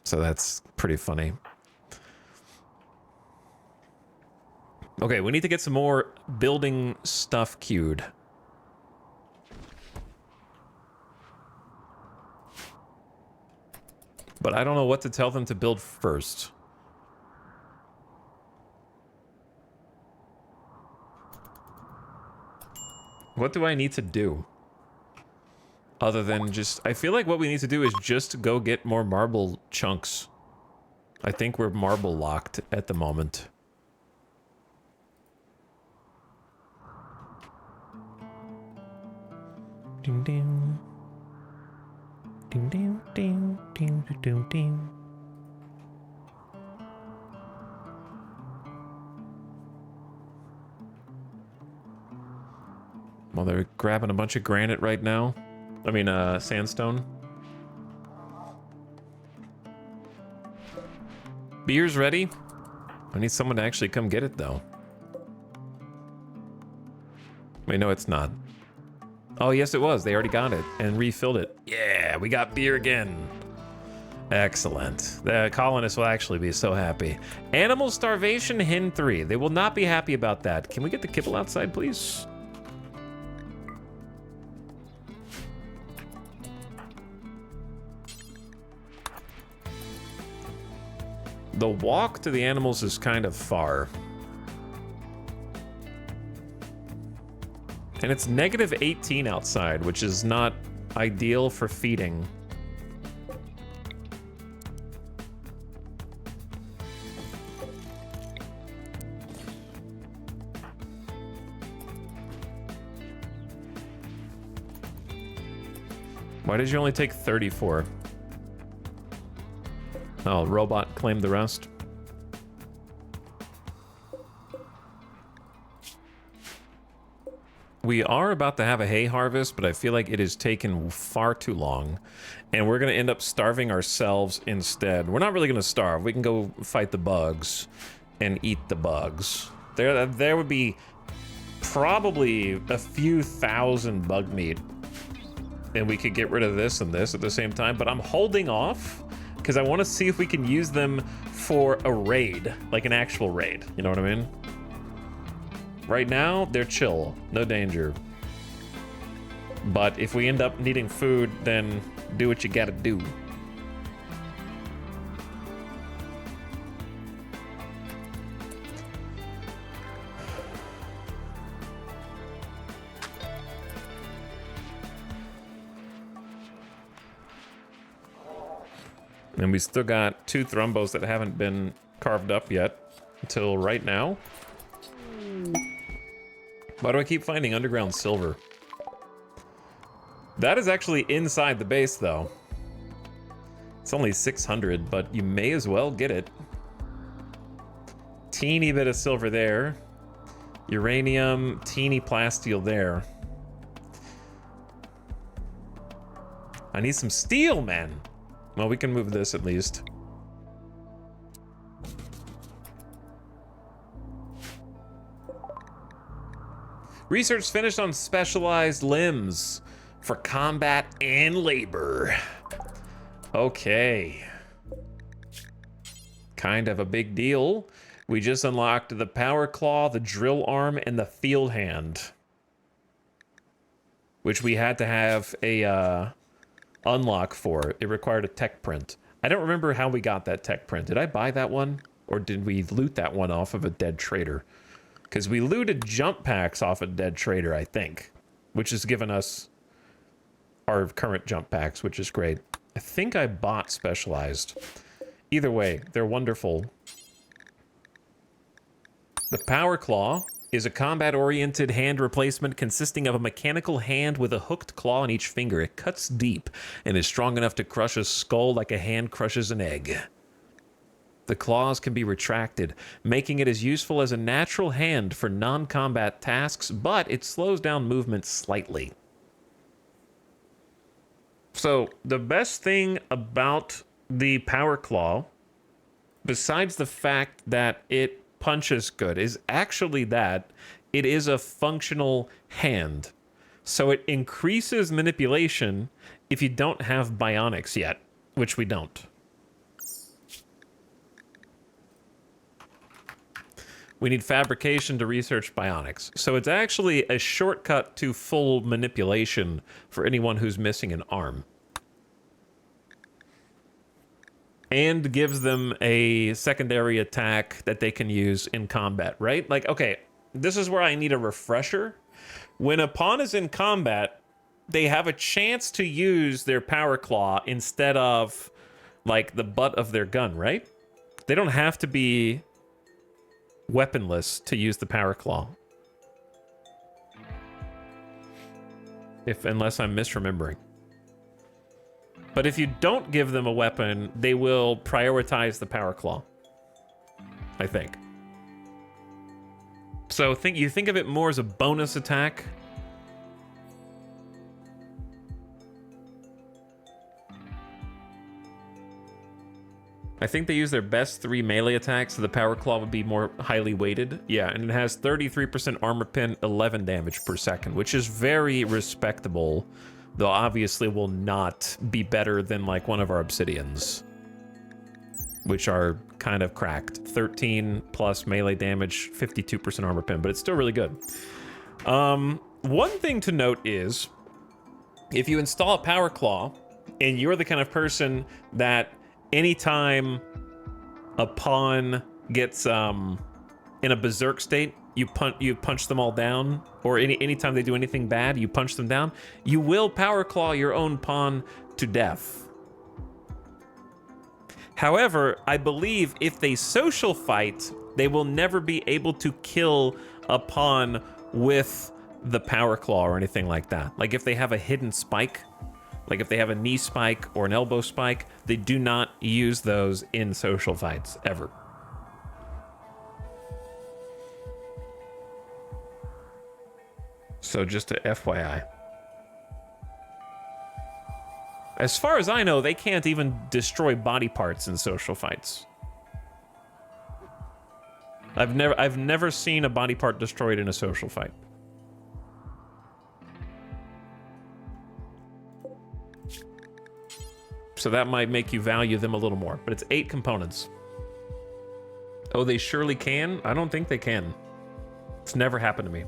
So that's pretty funny. Okay, we need to get some more building stuff queued. But I don't know what to tell them to build first. What do I need to do? Other than just... I feel like what we need to do is just go get more marble chunks. I think we're marble locked at the moment. Ding ding. Ding ding ding ding ding ding. Well, they're grabbing a bunch of granite right now. I mean, sandstone. Beer's ready. I need someone to actually come get it, though. Wait, no, it's not. Oh, yes, it was. They already got it and refilled it. Yeah, we got beer again. Excellent. The colonists will actually be so happy. Animal starvation, Hen 3. They will not be happy about that. Can we get the kibble outside, please? The walk to the animals is kind of far. And it's -18 outside, which is not ideal for feeding. Why did you only take 34? Oh, robot claimed the rest. We are about to have a hay harvest, but I feel like it has taken far too long. And we're going to end up starving ourselves instead. We're not really going to starve. We can go fight the bugs and eat the bugs. There would be probably a few thousand bug meat. And we could get rid of this and this at the same time. But I'm holding off because I want to see if we can use them for a raid. Like an actual raid. You know what I mean? Right now, they're chill. No danger. But if we end up needing food, then do what you gotta do. And we still got 2 thrombos that haven't been carved up yet until right now. Why do I keep finding underground silver? That is actually inside the base, though. It's only 600, but you may as well get it. Teeny bit of silver there. Uranium, teeny plasteel there. I need some steel, man. Well, we can move this at least. Research finished on specialized limbs for combat and labor. Okay. Kind of a big deal. We just unlocked the power claw, the drill arm, and the field hand. Which we had to have a unlock for. It required a tech print. I don't remember how we got that tech print. Did I buy that one? Or did we loot that one off of a dead trader? Because we looted jump packs off a dead trader, I think. Which has given us our current jump packs, which is great. I think I bought specialized. Either way, they're wonderful. The power claw is a combat-oriented hand replacement consisting of a mechanical hand with a hooked claw on each finger. It cuts deep and is strong enough to crush a skull like a hand crushes an egg. The claws can be retracted, making it as useful as a natural hand for non-combat tasks, but it slows down movement slightly. So, the best thing about the power claw, besides the fact that it punches good, is actually that it is a functional hand. So it increases manipulation if you don't have bionics yet, which we don't. We need fabrication to research bionics. So it's actually a shortcut to full manipulation for anyone who's missing an arm. And gives them a secondary attack that they can use in combat, right? Like, okay, this is where I need a refresher. When a pawn is in combat, they have a chance to use their power claw instead of, like, the butt of their gun, right? They don't have to be weaponless to use the power claw. Unless I'm misremembering. But if you don't give them a weapon, they will prioritize the power claw, I think. So you think of it more as a bonus attack. I think they use their best 3 melee attacks, so the power claw would be more highly weighted. Yeah, and it has 33% armor pen, 11 damage per second, which is very respectable. Though obviously will not be better than like one of our obsidians, which are kind of cracked. 13 plus melee damage, 52% armor pen, but it's still really good. One thing to note is, if you install a power claw, and you're the kind of person that anytime a pawn gets in a berserk state, you punch them all down, or anytime they do anything bad, you punch them down, you will power claw your own pawn to death. However, I believe if they social fight, they will never be able to kill a pawn with the power claw or anything like that. Like if they have a hidden spike, like if they have a knee spike or an elbow spike, they do not use those in social fights, ever. So just a FYI. As far as I know, they can't even destroy body parts in social fights. I've never seen a body part destroyed in a social fight. So that might make you value them a little more, but it's 8 components. Oh, they surely can? I don't think they can. It's never happened to me.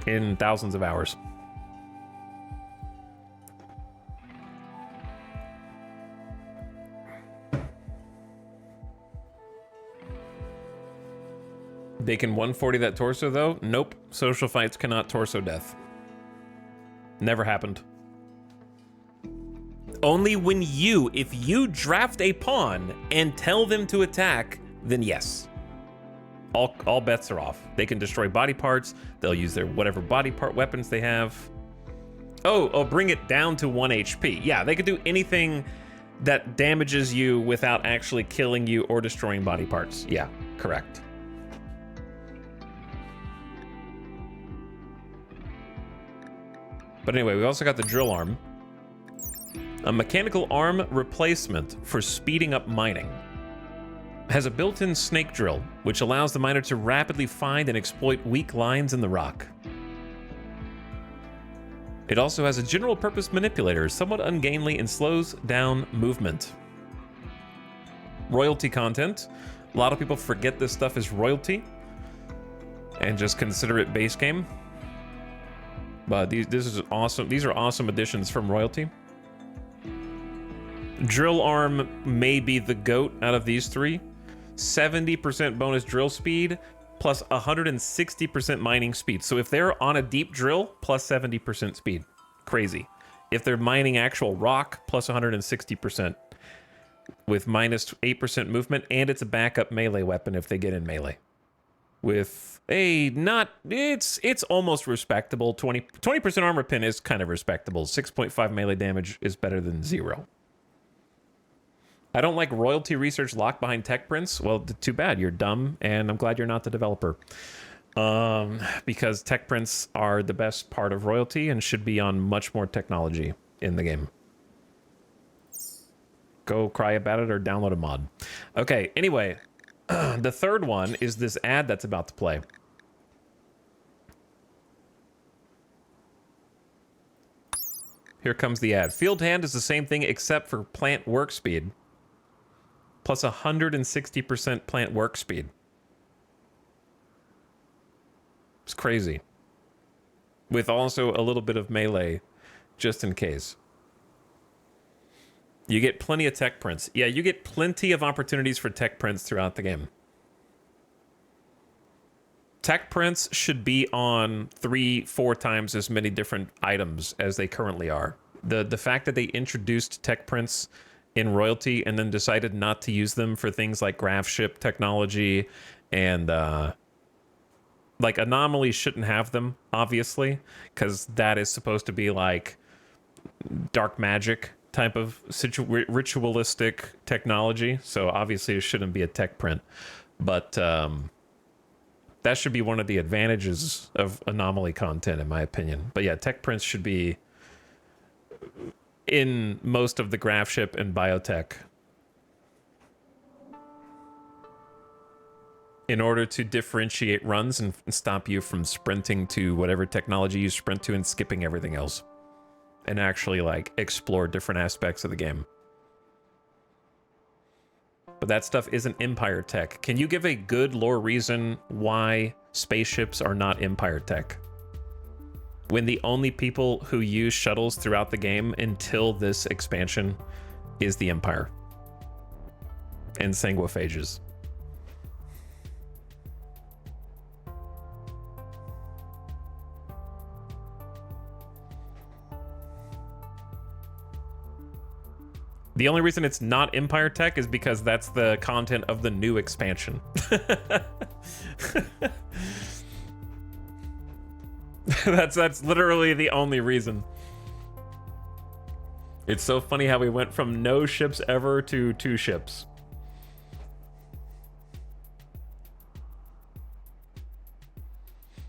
In thousands of hours. They can 140 that torso though? Nope. Social fights cannot torso death. Never happened. Only when if you draft a pawn and tell them to attack, then yes. All bets are off. They can destroy body parts. They'll use their whatever body part weapons they have. Oh, bring it down to 1 HP. Yeah, they could do anything that damages you without actually killing you or destroying body parts. Yeah, correct. But anyway, we also got the drill arm. A mechanical arm replacement for speeding up mining. Has a built-in snake drill, which allows the miner to rapidly find and exploit weak lines in the rock. It also has a general-purpose manipulator, somewhat ungainly and slows down movement. Royalty content. A lot of people forget this stuff is royalty and just consider it base game. But this is awesome. These are awesome additions from royalty. Drill arm may be the GOAT out of these three. 70% bonus drill speed plus 160% mining speed. So if they're on a deep drill, plus 70% speed. Crazy. If they're mining actual rock, plus 160% with minus 8% movement, and it's a backup melee weapon if they get in melee. With a it's almost respectable. 20% armor pin is kind of respectable. 6.5 melee damage is better than 0. I don't like royalty research locked behind tech prints. Well, too bad. You're dumb, and I'm glad you're not the developer. Because tech prints are the best part of royalty and should be on much more technology in the game. Go cry about it or download a mod. Okay, anyway, the third one is this ad that's about to play. Here comes the ad. Field hand is the same thing except for plant work speed. Plus 160% plant work speed. It's crazy. With also a little bit of melee, just in case. You get plenty of tech prints. Yeah, you get plenty of opportunities for tech prints throughout the game. Tech prints should be on 3-4 times as many different items as they currently are. The fact that they introduced tech prints in royalty and then decided not to use them for things like graph ship technology and like anomalies shouldn't have them, obviously, because that is supposed to be like dark magic type of ritualistic technology. So obviously it shouldn't be a tech print, but that should be one of the advantages of anomaly content, in my opinion. But yeah, tech prints should be in most of the graph ship and biotech in order to differentiate runs and stop you from sprinting to whatever technology you sprint to and skipping everything else and actually like explore different aspects of the game. But that stuff isn't Empire tech. Can you give a good lore reason why spaceships are not Empire tech? When the only people who use shuttles throughout the game until this expansion is the Empire and sanguiphages. The only reason it's not Empire tech is because that's the content of the new expansion. That's literally the only reason. It's so funny how we went from no ships ever to 2 ships.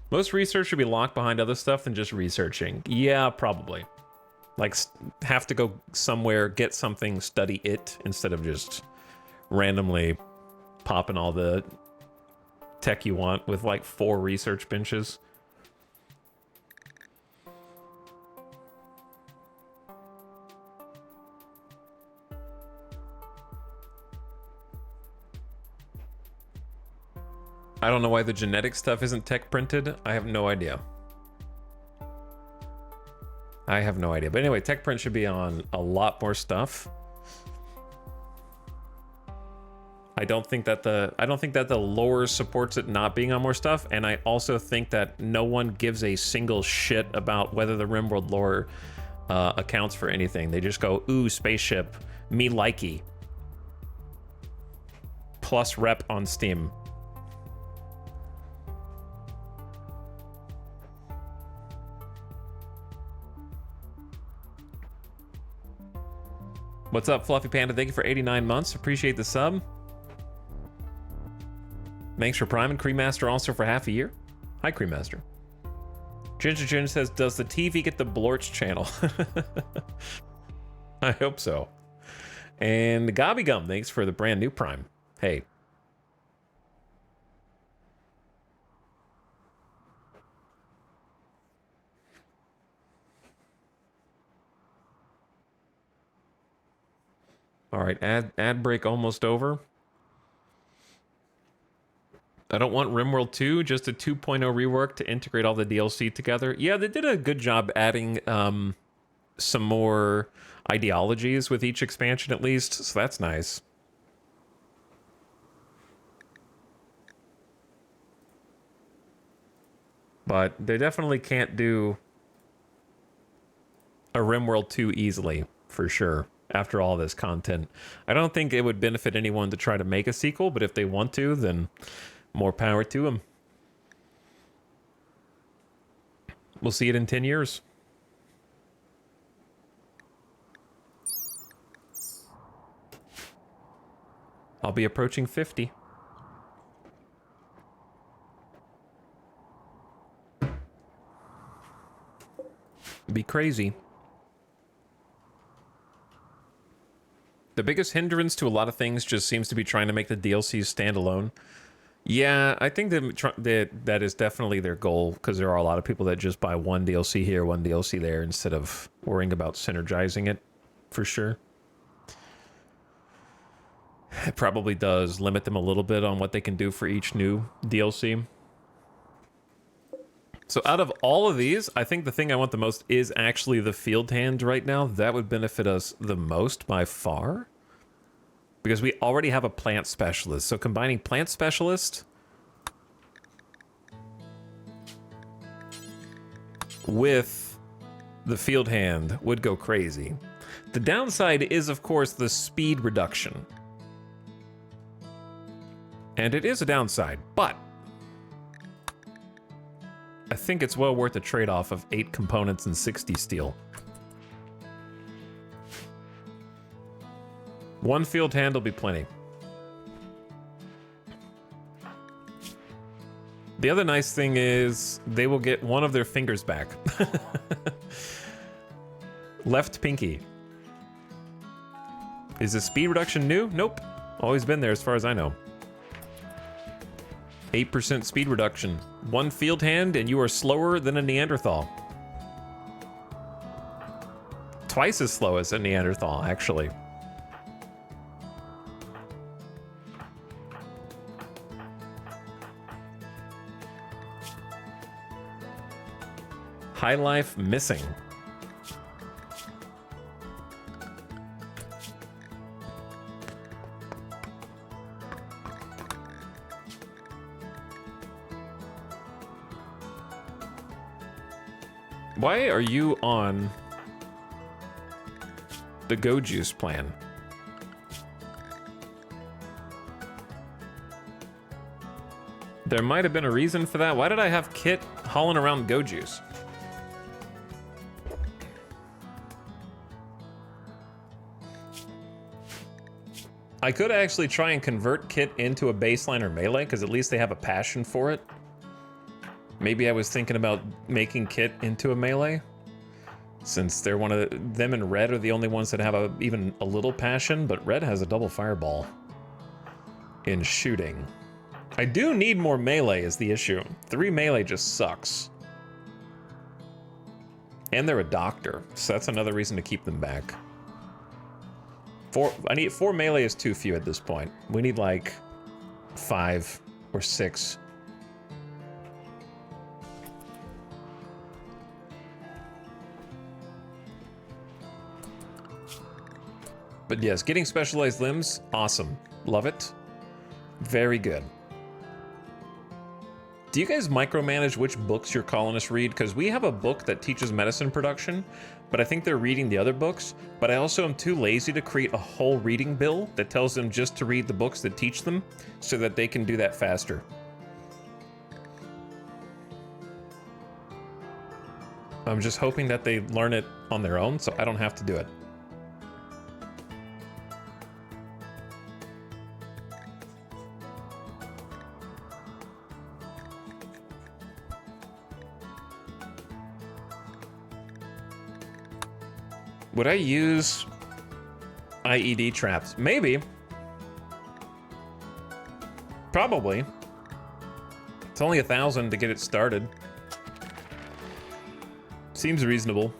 Most research should be locked behind other stuff than just researching. Yeah, probably. Like, have to go somewhere, get something, study it, instead of just randomly popping all the tech you want with like 4 research benches. I don't know why the genetic stuff isn't tech printed. I have no idea. I have no idea. But anyway, tech print should be on a lot more stuff. I don't think that the lore supports it not being on more stuff, and I also think that no one gives a single shit about whether the RimWorld lore accounts for anything. They just go, ooh, spaceship, me likey. Plus rep on Steam. What's up, Fluffy Panda? Thank you for 89 months. Appreciate the sub. Thanks for Prime and Creammaster also for half a year. Hi, Creammaster. Ginger Ginger says, does the TV get the Blorch channel? I hope so. And Gobby Gum, thanks for the brand new Prime. Hey. All right, ad break almost over. I don't want RimWorld 2, just a 2.0 rework to integrate all the DLC together. Yeah, they did a good job adding some more ideologies with each expansion at least, so that's nice. But they definitely can't do a RimWorld 2 easily, for sure, after all this content. I don't think it would benefit anyone to try to make a sequel, but if they want to, then more power to them. We'll see it in 10 years. I'll be approaching 50. Be crazy. The biggest hindrance to a lot of things just seems to be trying to make the DLCs stand alone. Yeah, I think that is definitely their goal, because there are a lot of people that just buy one DLC here, one DLC there, instead of worrying about synergizing it, for sure. It probably does limit them a little bit on what they can do for each new DLC. So out of all of these, I think the thing I want the most is actually the field hand right now. That would benefit us the most by far, because we already have a plant specialist. So combining plant specialist with the field hand would go crazy. The downside is, of course, the speed reduction. And it is a downside, but I think it's well worth the trade-off of 8 components and 60 steel. One field hand will be plenty. The other nice thing is they will get one of their fingers back. Left pinky. Is the speed reduction new? Nope. Always been there as far as I know. 8% speed reduction. One field hand and you are slower than a Neanderthal. Twice as slow as a Neanderthal, actually. High life missing. Why are you on the Go Juice plan? There might have been a reason for that. Why did I have Kit hauling around Go Juice? I could actually try and convert Kit into a baseline or melee, because at least they have a passion for it. Maybe I was thinking about making Kit into a melee, since they're one of them and Red are the only ones that have even a little passion, but Red has a double fireball in shooting. I do need more melee is the issue. 3 melee just sucks. And they're a doctor, so that's another reason to keep them back. 4 melee is too few at this point. We need like 5 or 6. But yes, getting specialized limbs, awesome. Love it. Very good. Do you guys micromanage which books your colonists read? Because we have a book that teaches medicine production, but I think they're reading the other books. But I also am too lazy to create a whole reading bill that tells them just to read the books that teach them so that they can do that faster. I'm just hoping that they learn it on their own so I don't have to do it. Would I use IED traps? Maybe. Probably. It's only 1,000 to get it started. Seems reasonable.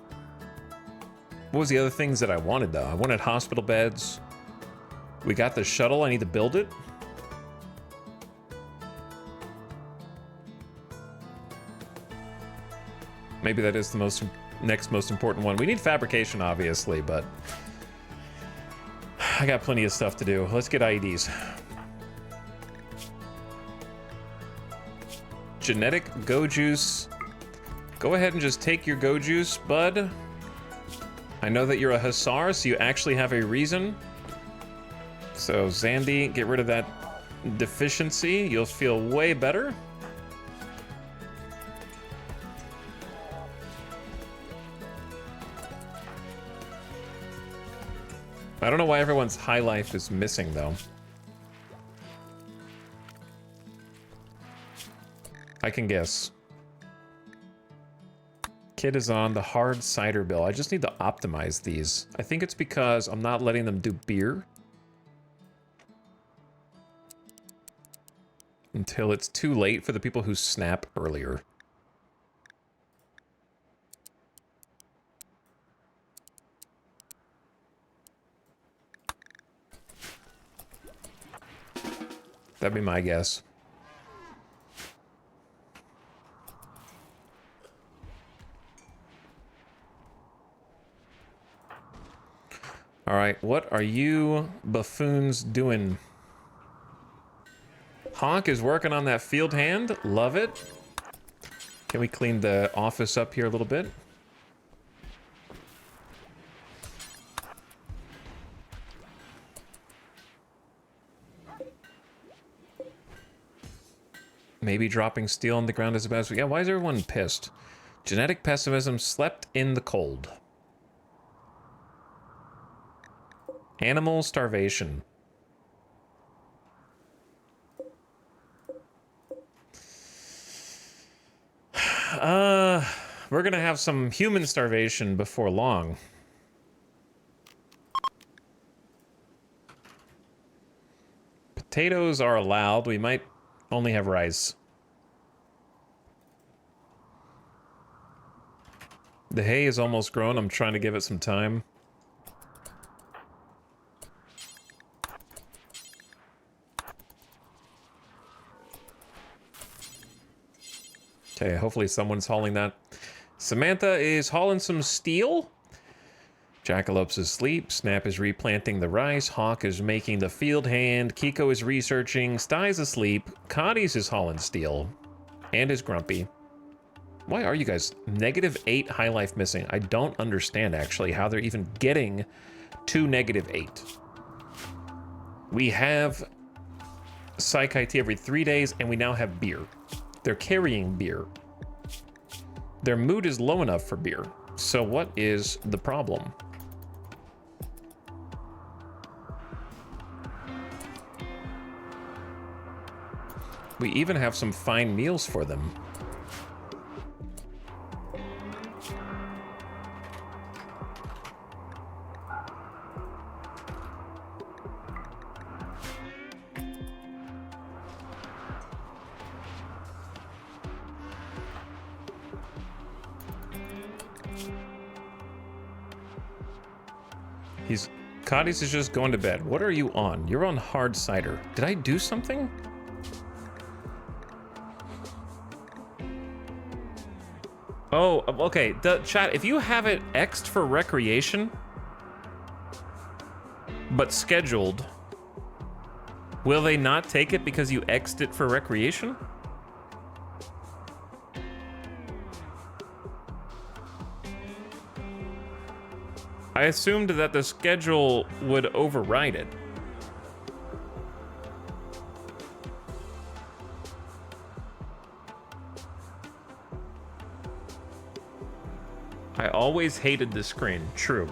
What was the other things that I wanted, though? I wanted hospital beds. We got the shuttle. I need to build it. Maybe that is the next most important one. We need fabrication, obviously, but I got plenty of stuff to do. Let's get IEDs. Genetic go juice. Go ahead and just take your go juice, bud. I know that you're a hussar, so you actually have a reason. So, Zandy, get rid of that deficiency. You'll feel way better. I don't know why everyone's high life is missing, though. I can guess. Kid is on the hard cider bill. I just need to optimize these. I think it's because I'm not letting them do beer until it's too late for the people who snap earlier. That'd be my guess. All right, what are you buffoons doing? Honk is working on that field hand. Love it. Can we clean the office up here a little bit? Maybe dropping steel on the ground is the best. Yeah, why is everyone pissed? Genetic pessimism slept in the cold. Animal starvation. We're gonna have some human starvation before long. Potatoes are allowed. We might only have rice. The hay is almost grown. I'm trying to give it some time. Okay, hopefully someone's hauling that. Samantha is hauling some steel. Jackalope's asleep. Snap is replanting the rice. Hawk is making the field hand. Kiko is researching. Stye's asleep. Cotties is hauling steel. And is grumpy. Why are you guys -8 high life missing? I don't understand, actually, how they're even getting to -8. We have Psych IT every 3 days, and we now have beer. They're carrying beer. Their mood is low enough for beer. So what is the problem? We even have some fine meals for them. Cotties is just going to bed. What are you on? You're on hard cider. Did I do something? Oh, okay. The chat, if you have it X'd for recreation, but scheduled, will they not take it because you X'd it for recreation? I assumed that the schedule would override it. I always hated this screen. True.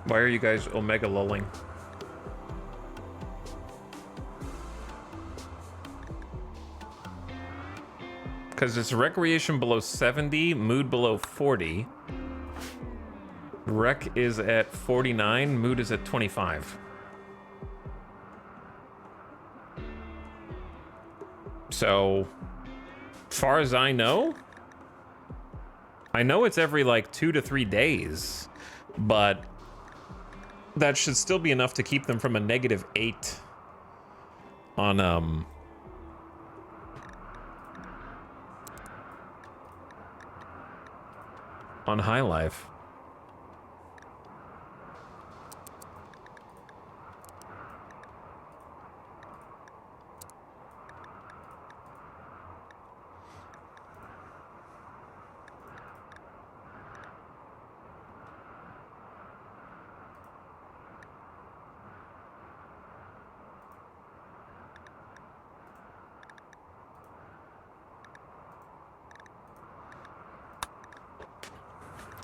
Why are you guys omega lulling? Because it's recreation below 70, mood below 40. Rec is at 49, mood is at 25. So, far as I know it's every like 2 to 3 days, but that should still be enough to keep them from a -8 on High Life.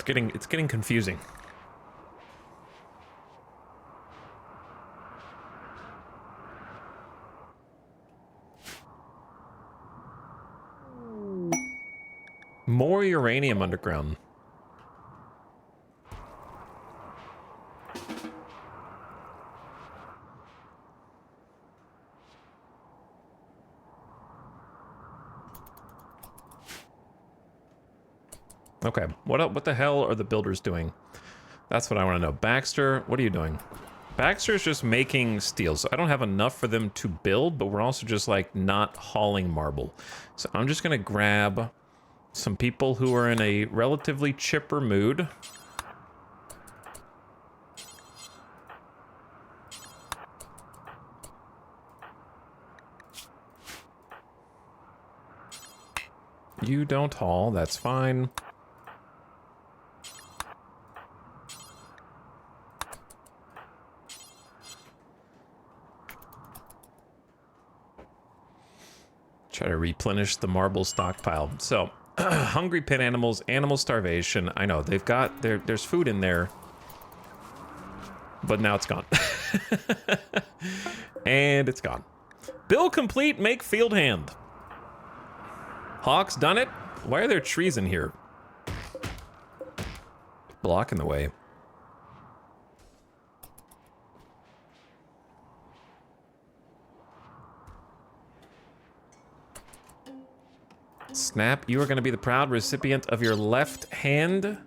It's getting confusing. More uranium underground. Okay, what the hell are the builders doing? That's what I want to know. Baxter, what are you doing? Baxter's just making steel, so I don't have enough for them to build, but we're also just like not hauling marble. So I'm just gonna grab some people who are in a relatively chipper mood. You don't haul, that's fine. Try to replenish the marble stockpile. So, hungry pit animals, animal starvation. I know, they've got, there's food in there. But now it's gone. And it's gone. Bill complete, make field hand. Hawk's done it? Why are there trees in here? Blocking the way. Snap, you are going to be the proud recipient of your left hand.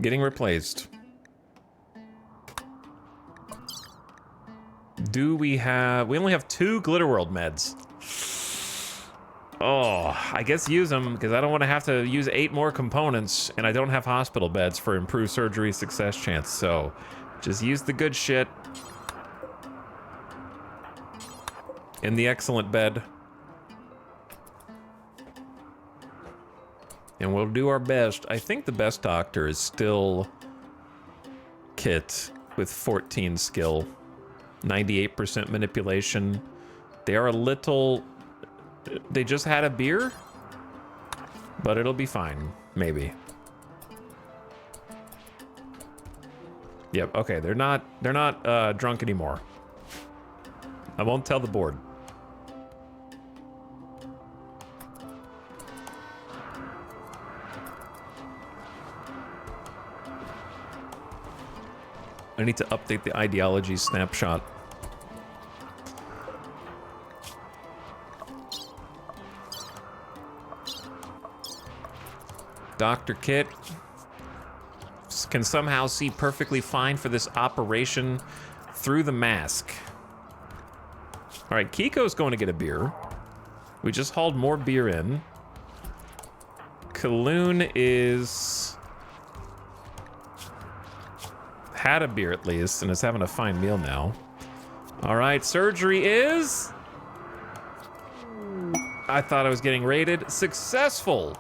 Getting replaced. Do we have... We only have 2 Glitter World meds. Oh, I guess use them, because I don't want to have to use 8 more components, and I don't have hospital beds for improved surgery success chance, so just use the good shit. In the excellent bed. And we'll do our best. I think the best doctor is still Kit with 14 skill. 98% manipulation. They are a little... They just had a beer? But it'll be fine. Maybe. Yep, okay, they're not drunk anymore. I won't tell the board. I need to update the ideology snapshot. Dr. Kit can somehow see perfectly fine for this operation through the mask. All right, Kiko's going to get a beer. We just hauled more beer in. Kaloon is had a beer at least, and is having a fine meal now. All right, surgery is... I thought I was getting raided. Successful.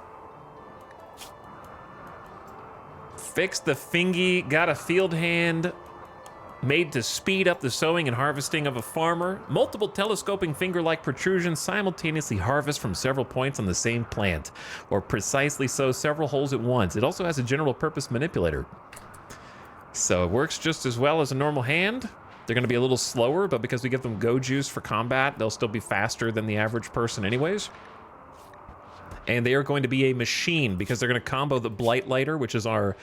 Fixed the fingy, got a field hand. Made to speed up the sowing and harvesting of a farmer. Multiple telescoping finger-like protrusions simultaneously harvest from several points on the same plant, or precisely sow several holes at once. It also has a general purpose manipulator. So it works just as well as a normal hand. They're going to be a little slower, but because we give them go juice for combat, they'll still be faster than the average person anyways. And they are going to be a machine because they're going to combo the Blight Lighter, which is our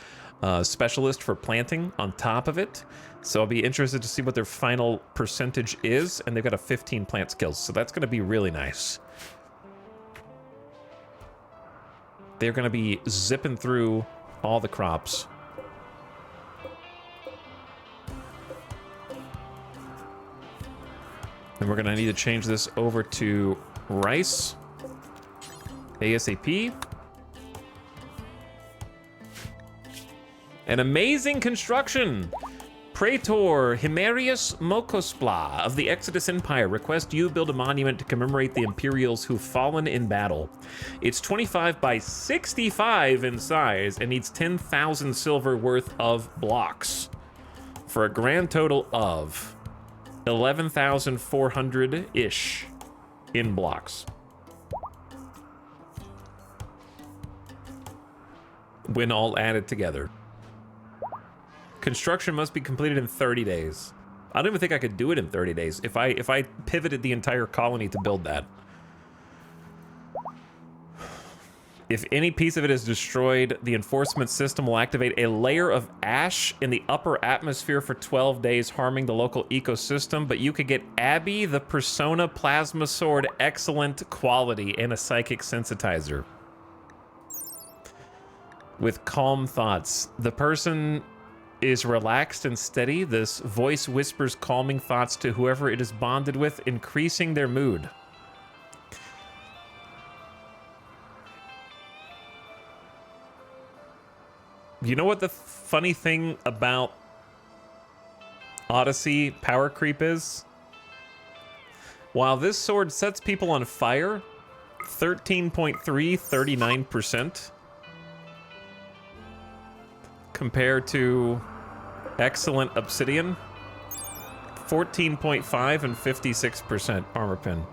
specialist for planting, on top of it. So I'll be interested to see what their final percentage is, and they've got a 15 plant skills, so that's going to be really nice. They're going to be zipping through all the crops. And we're going to need to change this over to rice ASAP. An amazing construction. Praetor Himerius Mokospla of the Exodus Empire requests you build a monument to commemorate the Imperials who've fallen in battle. It's 25 by 65 in size and needs 10,000 silver worth of blocks for a grand total of 11,400-ish in blocks. When all added together. Construction must be completed in 30 days. I don't even think I could do it in 30 days if I pivoted the entire colony to build that. If any piece of it is destroyed, the enforcement system will activate a layer of ash in the upper atmosphere for 12 days, harming the local ecosystem, but you could get Abby the Persona Plasma Sword, excellent quality, and a Psychic Sensitizer. With calm thoughts. The person is relaxed and steady. This voice whispers calming thoughts to whoever it is bonded with, increasing their mood. You know what the funny thing about Odyssey power creep is? While this sword sets people on fire, 13.3, 39%. Compared to excellent obsidian, 14.5 and 56% armor pin.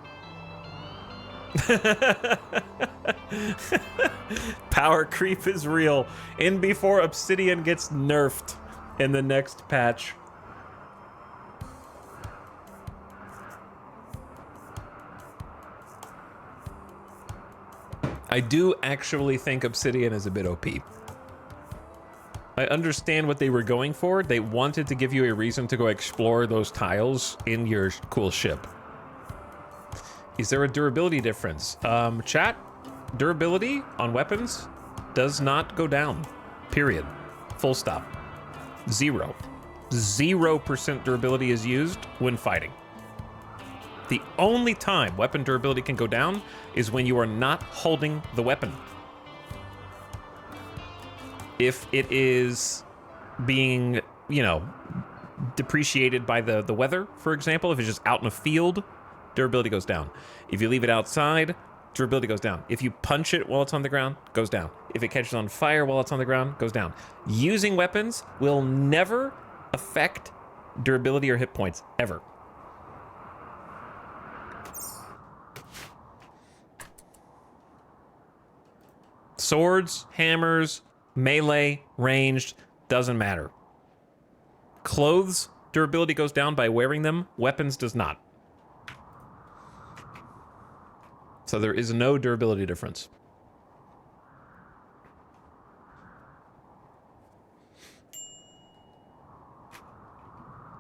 Power creep is real. In before obsidian gets nerfed in the next patch. I do actually think obsidian is a bit OP. I understand what they were going for. They wanted to give you a reason to go explore those tiles in your cool ship. Is there a durability difference? Chat, durability on weapons does not go down. Period. Full stop. 0%. 0% durability is used when fighting. The only time weapon durability can go down is when you are not holding the weapon. If it is being, you know, depreciated by the weather, for example, if it's just out in a field, durability goes down. If you leave it outside, durability goes down. If you punch it while it's on the ground, goes down. If it catches on fire while it's on the ground, goes down. Using weapons will never affect durability or hit points, ever. Swords, hammers, melee, ranged, doesn't matter. Clothes, durability goes down by wearing them. Weapons does not. So there is no durability difference.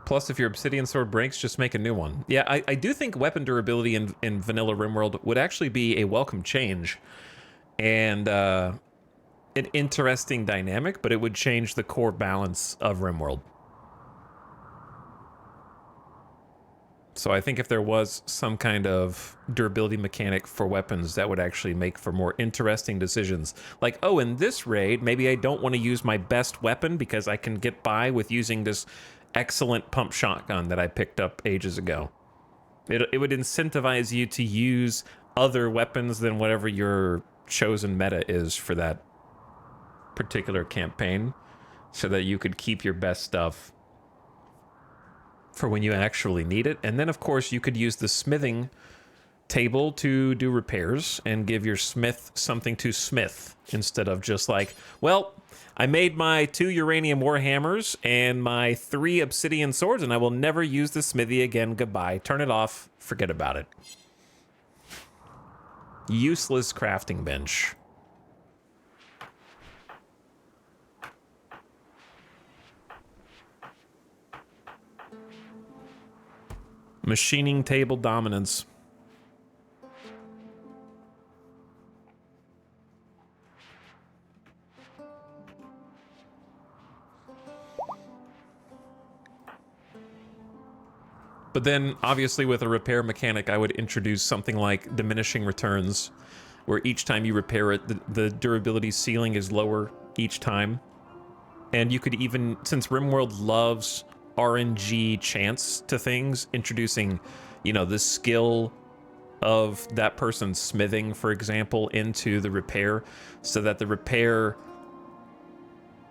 Plus, if your obsidian sword breaks, just make a new one. Yeah, I do think weapon durability in vanilla RimWorld would actually be a welcome change. And, an interesting dynamic, but it would change the core balance of RimWorld. So I think if there was some kind of durability mechanic for weapons, that would actually make for more interesting decisions. Like, oh, in this raid, maybe I don't want to use my best weapon because I can get by with using this excellent pump shotgun that I picked up ages ago. It would incentivize you to use other weapons than whatever your chosen meta is for that particular campaign, so that you could keep your best stuff for when you actually need it. And then, of course, you could use the smithing table to do repairs and give your smith something to smith instead of just like, well, I made my 2 uranium warhammers and my 3 obsidian swords, and I will never use the smithy again. Goodbye. Turn it off. Forget about it. Useless crafting bench. Machining table dominance. But then, obviously, with a repair mechanic, I would introduce something like diminishing returns, where each time you repair it, the durability ceiling is lower each time. And you could even, since RimWorld loves RNG chance to things, introducing, you know, the skill of that person's smithing, for example, into the repair, so that the repair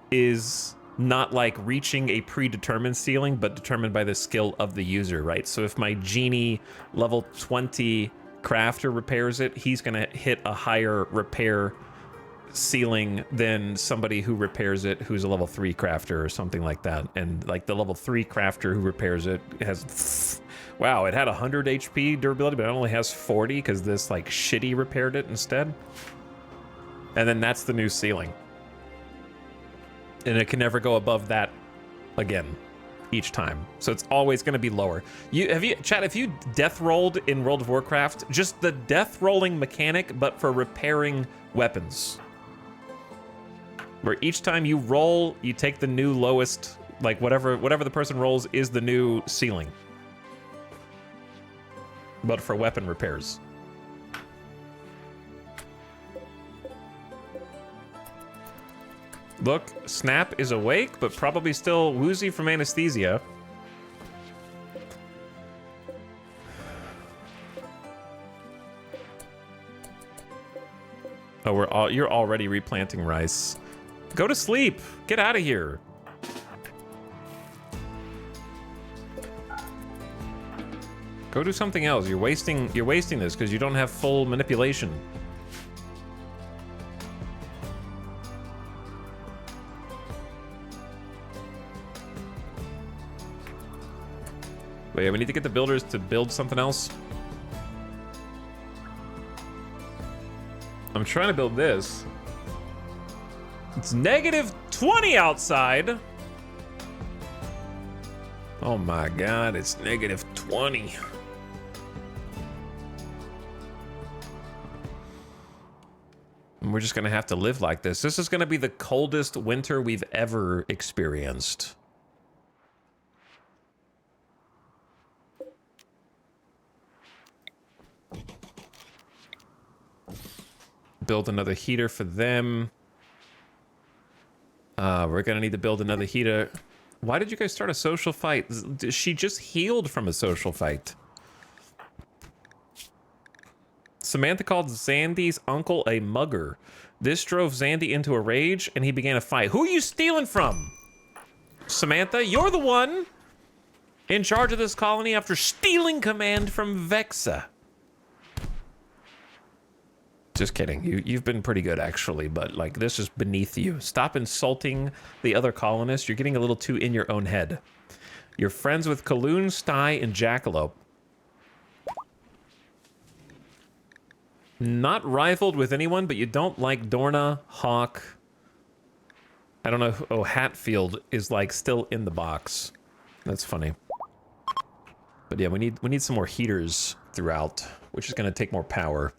is not like reaching a predetermined ceiling, but determined by the skill of the user, right? So if my genie level 20 crafter repairs it, he's gonna hit a higher repair ceiling than somebody who repairs it who's a level 3 crafter or something like that. And like the level 3 crafter who repairs it has, wow, it had 100 HP durability, but it only has 40 because this like shitty repaired it instead. And then that's the new ceiling. And it can never go above that again each time. So it's always going to be lower. Chat, if you death rolled in World of Warcraft, just the death rolling mechanic, but for repairing weapons, where each time you roll, you take the new lowest, like whatever the person rolls is the new ceiling, but for weapon repairs. Look, Snap is awake, but probably still woozy from anesthesia. Oh, you're already replanting rice. Go to sleep. Get out of here. Go do something else. You're wasting this because you don't have full manipulation. Wait, we need to get the builders to build something else. I'm trying to build this. It's -20 outside. Oh my god, it's -20. And we're just gonna have to live like this. This is gonna be the coldest winter we've ever experienced. Build another heater for them. We're gonna need to build another heater. Why did you guys start a social fight? She just healed from a social fight. Samantha called Zandy's uncle a mugger. This drove Zandy into a rage and he began a fight. Who are you stealing from? Samantha, you're the one in charge of this colony after stealing command from Vexa. Just kidding. You've been pretty good, actually, but, like, this is beneath you. Stop insulting the other colonists. You're getting a little too in your own head. You're friends with Kaloon, Sty, and Jackalope. Not rivaled with anyone, but you don't like Dorna, Hawk. I don't know. Oh, Hatfield is, like, still in the box. That's funny. But yeah, we need some more heaters throughout, which is going to take more power.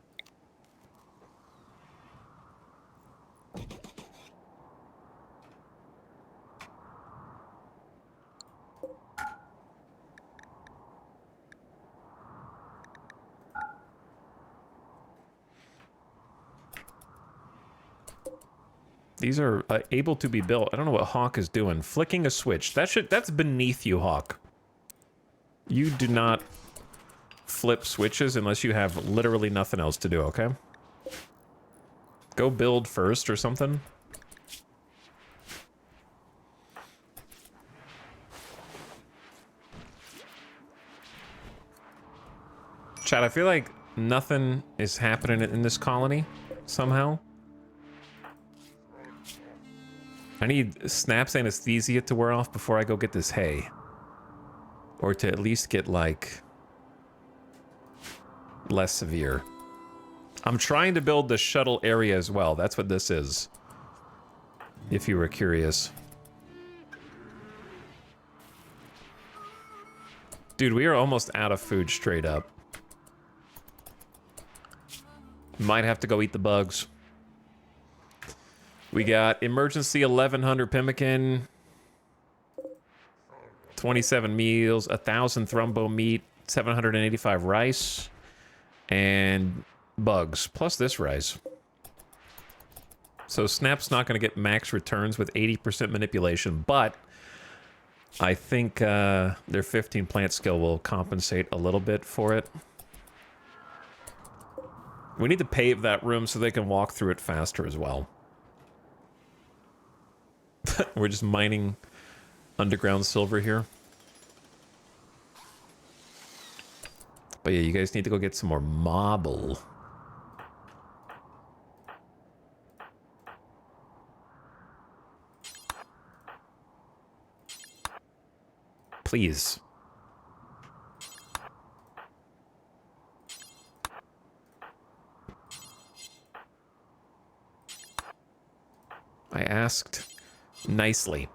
These are able to be built. I don't know what Hawk is doing. Flicking a switch. That's beneath you, Hawk. You do not flip switches unless you have literally nothing else to do, okay? Go build first or something. Chat, I feel like nothing is happening in this colony somehow. I need Snap's anesthesia to wear off before I go get this hay. Or to at least get, like, less severe. I'm trying to build the shuttle area as well. That's what this is. If you were curious. Dude, we are almost out of food straight up. Might have to go eat the bugs. We got emergency 1100 pemmican, 27 meals, 1000 thrumbo meat, 785 rice, and bugs, plus this rice. So Snap's not going to get max returns with 80% manipulation, but I think their 15 plant skill will compensate a little bit for it. We need to pave that room so they can walk through it faster as well. We're just mining underground silver here. But yeah, you guys need to go get some more marble. Please. I asked nicely.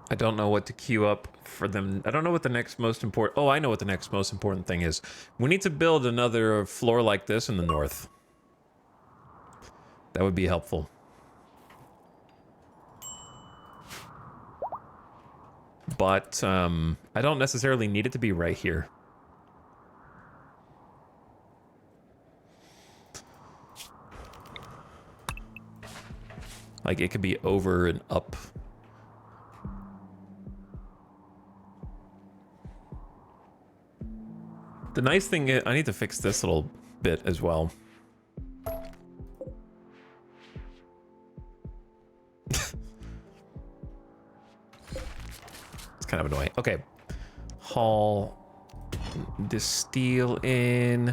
I don't know what to queue up for them. I don't know what the next most important... Oh, I know what the next most important thing is. We need to build another floor like this in the north. That would be helpful. But I don't necessarily need it to be right here. Like, it could be over and up. The nice thing is, I need to fix this little bit as well. Kind of annoying. Okay. Haul this steel in.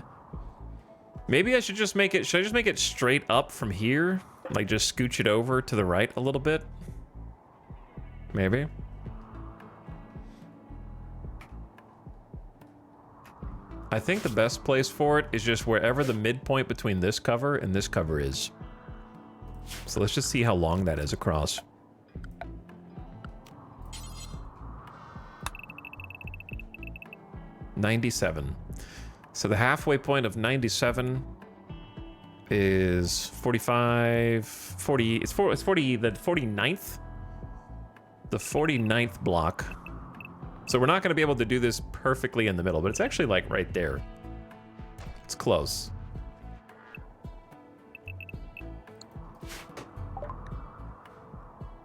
Maybe I should just make it... Should I just make it straight up from here? Like, just scooch it over to the right a little bit? Maybe. I think the best place for it is just wherever the midpoint between this cover and this cover is. So let's just see how long that is across. $97. So the halfway point of 97 is 45, 40, it's 40, the 49th? The 49th block. So we're not going to be able to do this perfectly in the middle, but it's actually like right there. It's close.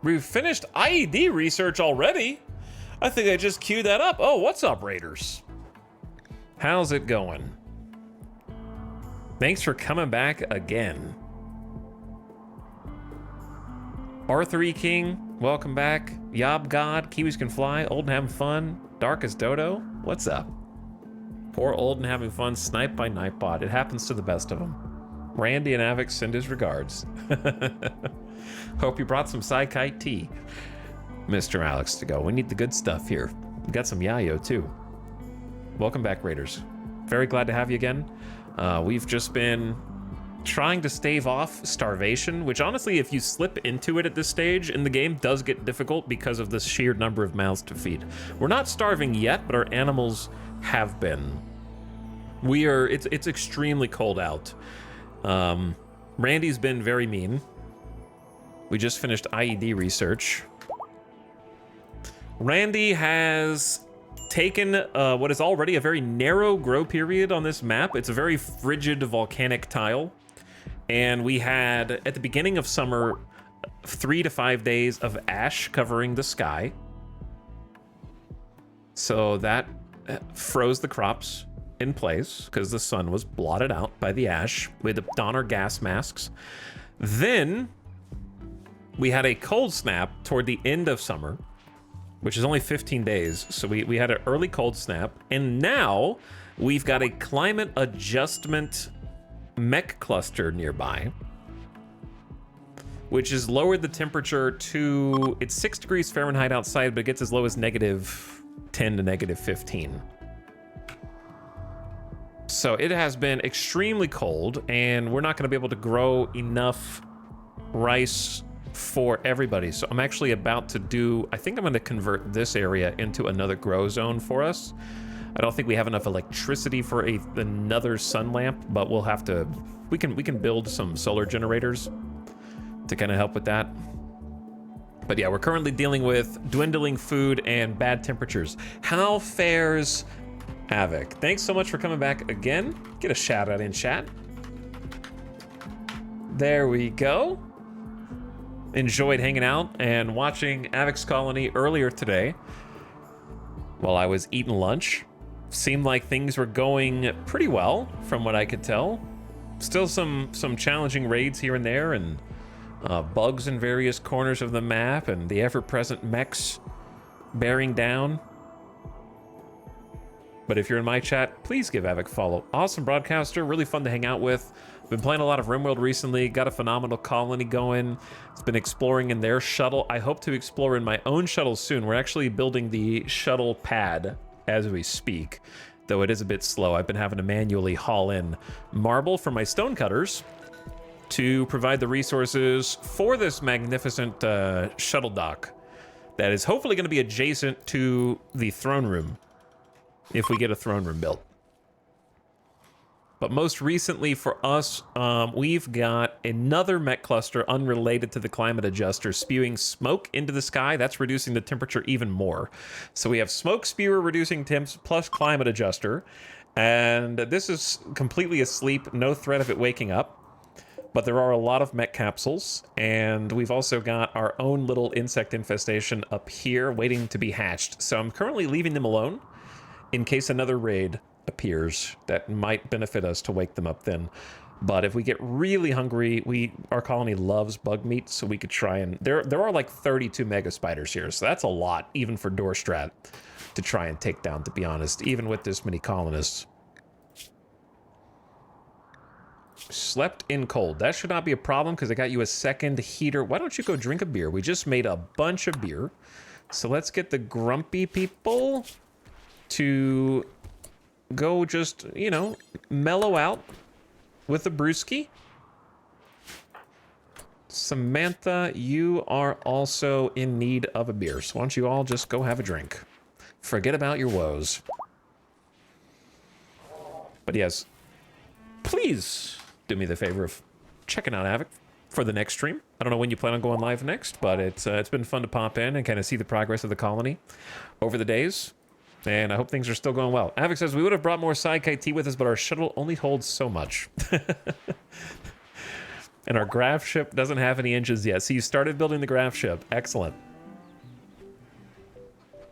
We've finished IED research already? I think I just queued that up. Oh, what's up, Raiders? How's it going? Thanks for coming back again. R3 King, welcome back. Yob God, Kiwis Can Fly, Old and Having Fun, Darkest Dodo, what's up? Poor Old and Having Fun, sniped by Nightbot. It happens to the best of them. Randy and Avix send his regards. Hope you brought some Psykite tea, Mr. Alex, to go. We need the good stuff here. We got some Yayo too. Welcome back, Raiders. Very glad to have you again. We've just been trying to stave off starvation, which honestly, if you slip into it at this stage in the game, does get difficult because of the sheer number of mouths to feed. We're not starving yet, but our animals have been. It's extremely cold out. Randy's been very mean. We just finished IED research. Randy has taken what is already a very narrow grow period on this map. It's a very frigid volcanic tile. And we had, at the beginning of summer, 3 to 5 days of ash covering the sky. So that froze the crops in place because the sun was blotted out by the ash. We had to don our gas masks. Then we had a cold snap toward the end of summer, which is only 15 days. So we had an early cold snap. And now we've got a climate adjustment mech cluster nearby, which has lowered the temperature to, it's 6 degrees Fahrenheit outside, but it gets as low as -10 to -15. So it has been extremely cold, and we're not gonna be able to grow enough rice for everybody. So I'm actually about to do, I think I'm gonna convert this area into another grow zone for us. I don't think we have enough electricity for another sun lamp, but we'll have to, we can build some solar generators to kind of help with that. But yeah, we're currently dealing with dwindling food and bad temperatures. How fares Havoc? Thanks so much for coming back again. Get a shout out in chat. There we go. Enjoyed hanging out and watching Avoc's Colony earlier today while I was eating lunch. Seemed like things were going pretty well from what I could tell. Still some challenging raids here and there, and bugs in various corners of the map, and the ever-present mechs bearing down. But if you're in my chat, please give Avoc a follow. Awesome broadcaster, really fun to hang out with. Been playing a lot of RimWorld recently, got a phenomenal colony going. It's been exploring in their shuttle. I hope to explore in my own shuttle soon. We're actually building the shuttle pad as we speak, though it is a bit slow. I've been having to manually haul in marble for my stonecutters to provide the resources for this magnificent shuttle dock that is hopefully going to be adjacent to the throne room, if we get a throne room built. But most recently for us, we've got another mech cluster unrelated to the climate adjuster spewing smoke into the sky. That's reducing the temperature even more. So we have smoke spewer reducing temps plus climate adjuster. And this is completely asleep, no threat of it waking up. But there are a lot of mech capsules, and we've also got our own little insect infestation up here waiting to be hatched. So I'm currently leaving them alone in case another raid appears that might benefit us to wake them up then. But if we get really hungry, our colony loves bug meat, so we could try and... There are like 32 mega spiders here, so that's a lot, even for door strat, to try and take down, to be honest, even with this many colonists. Slept in cold. That should not be a problem, because I got you a second heater. Why don't you go drink a beer? We just made a bunch of beer. So let's get the grumpy people to go just, you know, mellow out with a brewski. Samantha, you are also in need of a beer, so why don't you all just go have a drink. Forget about your woes. But yes, please do me the favor of checking out Havoc for the next stream. I don't know when you plan on going live next, but it's been fun to pop in and kind of see the progress of the colony over the days. And I hope things are still going well. Havoc says, we would have brought more Psyche tea with us, but our shuttle only holds so much. And our graph ship doesn't have any engines yet. So you started building the graph ship. Excellent.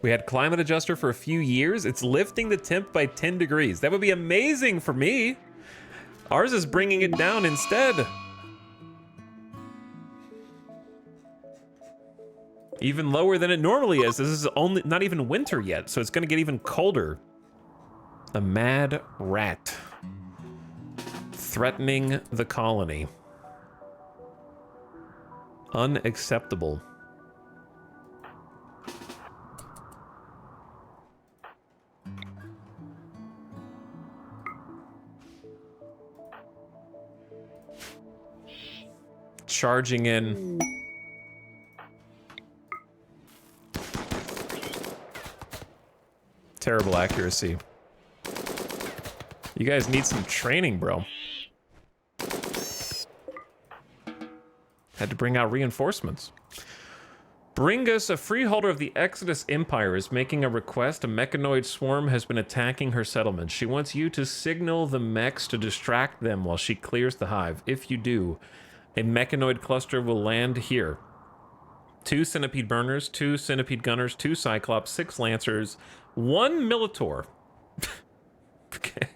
We had climate adjuster for a few years. It's lifting the temp by 10 degrees. That would be amazing for me. Ours is bringing it down instead. Even lower than it normally is. This is only not even winter yet, so it's going to get even colder. A mad rat threatening the colony. Unacceptable. Charging in. Terrible accuracy. You guys need some training, bro. Had to bring out reinforcements. Bringus, a freeholder of the Exodus Empire, is making a request. A mechanoid swarm has been attacking her settlement. She wants you to signal the mechs to distract them while she clears the hive. If you do, a mechanoid cluster will land here. 2 centipede burners, 2 centipede gunners, 2 cyclops, 6 lancers, 1 militor. Okay.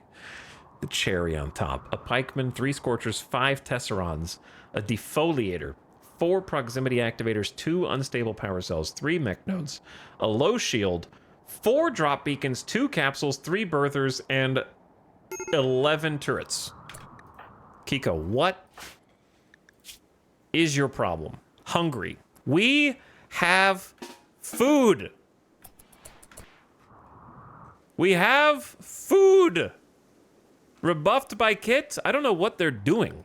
The cherry on top. A pikeman, 3 scorchers, 5 tesserons, a defoliator, 4 proximity activators, 2 unstable power cells, 3 mech nodes, a low shield, 4 drop beacons, 2 capsules, 3 birthers, and 11 turrets. Kiko, what is your problem? Hungry. We have food. We have food. Rebuffed by Kit? I don't know what they're doing.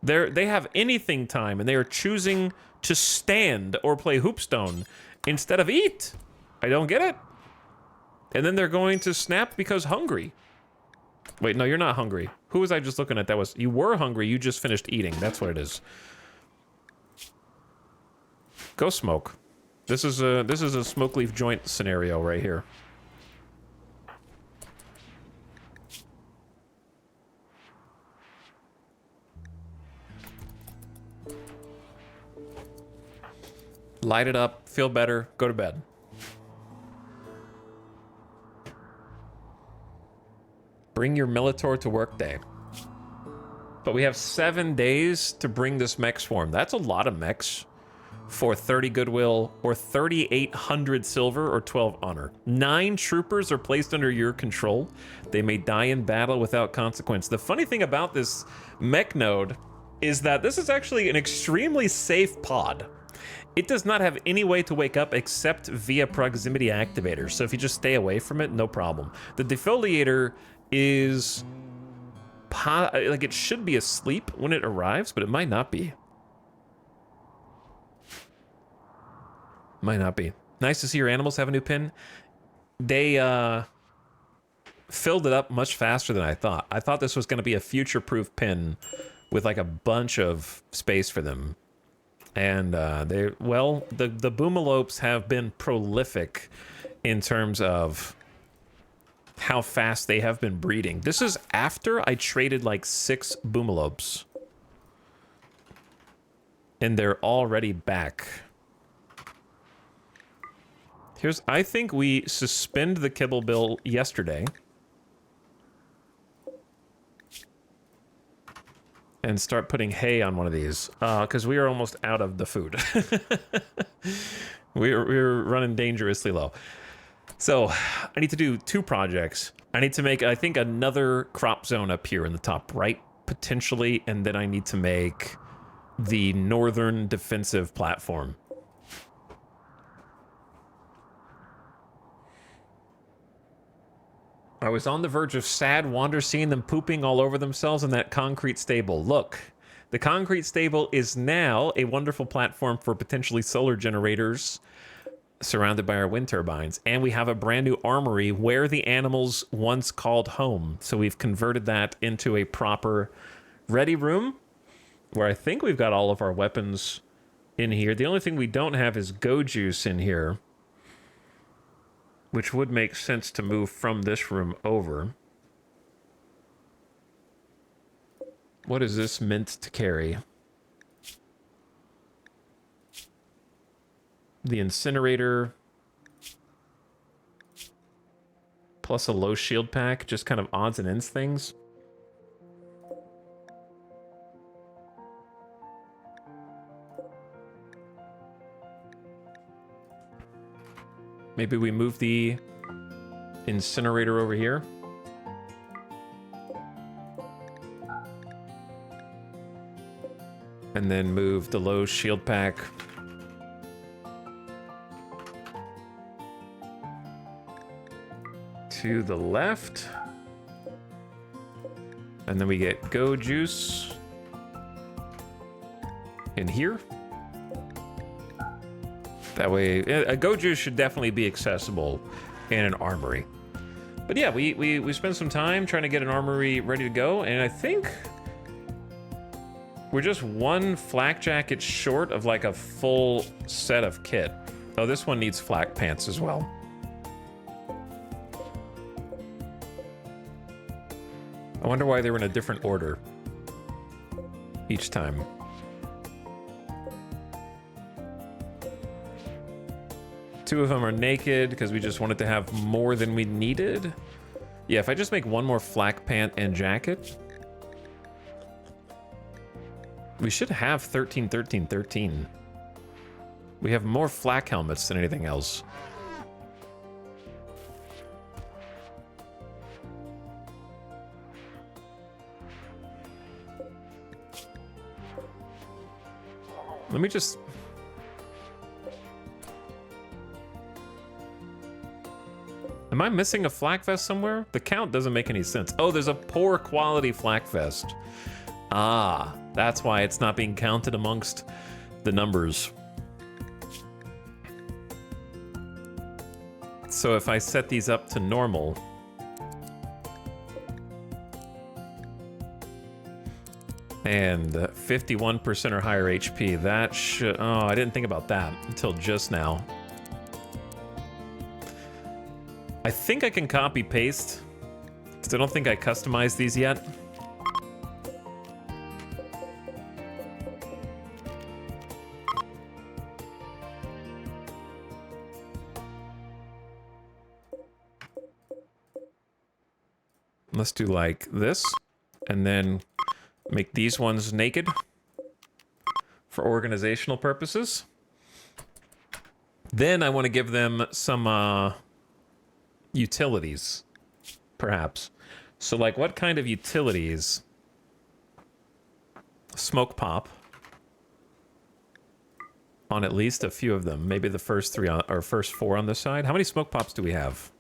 They have anything time, and they are choosing to stand or play hoopstone instead of eat. I don't get it. And then they're going to snap because hungry. Wait, no, you're not hungry. Who was I just looking at? That was, you were hungry, you just finished eating. That's what it is. Go smoke. This is a smoke leaf joint scenario right here. Light it up, feel better, go to bed. Bring your Militor to work day. But we have 7 days to bring this mech swarm. That's a lot of mechs for 30 goodwill or 3,800 silver or 12 honor. 9 troopers are placed under your control. They may die in battle without consequence. The funny thing about this mech node is that this is actually an extremely safe pod. It does not have any way to wake up except via proximity activators. So if you just stay away from it, no problem. The defoliator is like it should be asleep when it arrives, but it might not be. Might not be. Nice to see your animals have a new pin. They filled it up much faster than I thought. I thought this was going to be a future-proof pin with like a bunch of space for them. And the boomalopes have been prolific in terms of how fast they have been breeding. This is after I traded like 6 boomalopes. And they're already back. I think we suspend the kibble bill yesterday. And start putting hay on one of these. Because we are almost out of the food. we're running dangerously low. So, I need to do 2 projects. I need to make, I think, another crop zone up here in the top right, potentially. And then I need to make the northern defensive platform. I was on the verge of sad wonder seeing them pooping all over themselves in that concrete stable. Look, the concrete stable is now a wonderful platform for potentially solar generators surrounded by our wind turbines. And we have a brand new armory where the animals once called home. So we've converted that into a proper ready room where I think we've got all of our weapons in here. The only thing we don't have is go juice in here, which would make sense to move from this room over. What is this meant to carry? The incinerator. Plus a low shield pack, just kind of odds and ends things. Maybe we move the incinerator over here. And then move the low shield pack to the left. And then we get go juice in here. That way, a go juice should definitely be accessible in an armory. But yeah, we spent some time trying to get an armory ready to go, and I think We're just one flak jacket short of like a full set of kit. Oh, this one needs flak pants as well. I wonder why they were in a different order each time. Two of them are naked because we just wanted to have more than we needed. Yeah, if I just make one more flak pant and jacket, we should have 13, 13, 13. We have more flak helmets than anything else. Let me just... Am I missing a flak vest somewhere? The count doesn't make any sense. Oh, there's a poor quality flak vest. Ah, that's why it's not being counted amongst the numbers. So if I set these up to normal, and 51% or higher HP, that should... Oh, I didn't think about that until just now. I think I can copy paste, because I don't think I customized these yet. Let's do like this, and then make these ones naked for organizational purposes. Then I want to give them some utilities, perhaps. So like what kind of utilities? Smoke pop on at least a few of them. Maybe the first three on, or first four on this side. How many smoke pops do we have?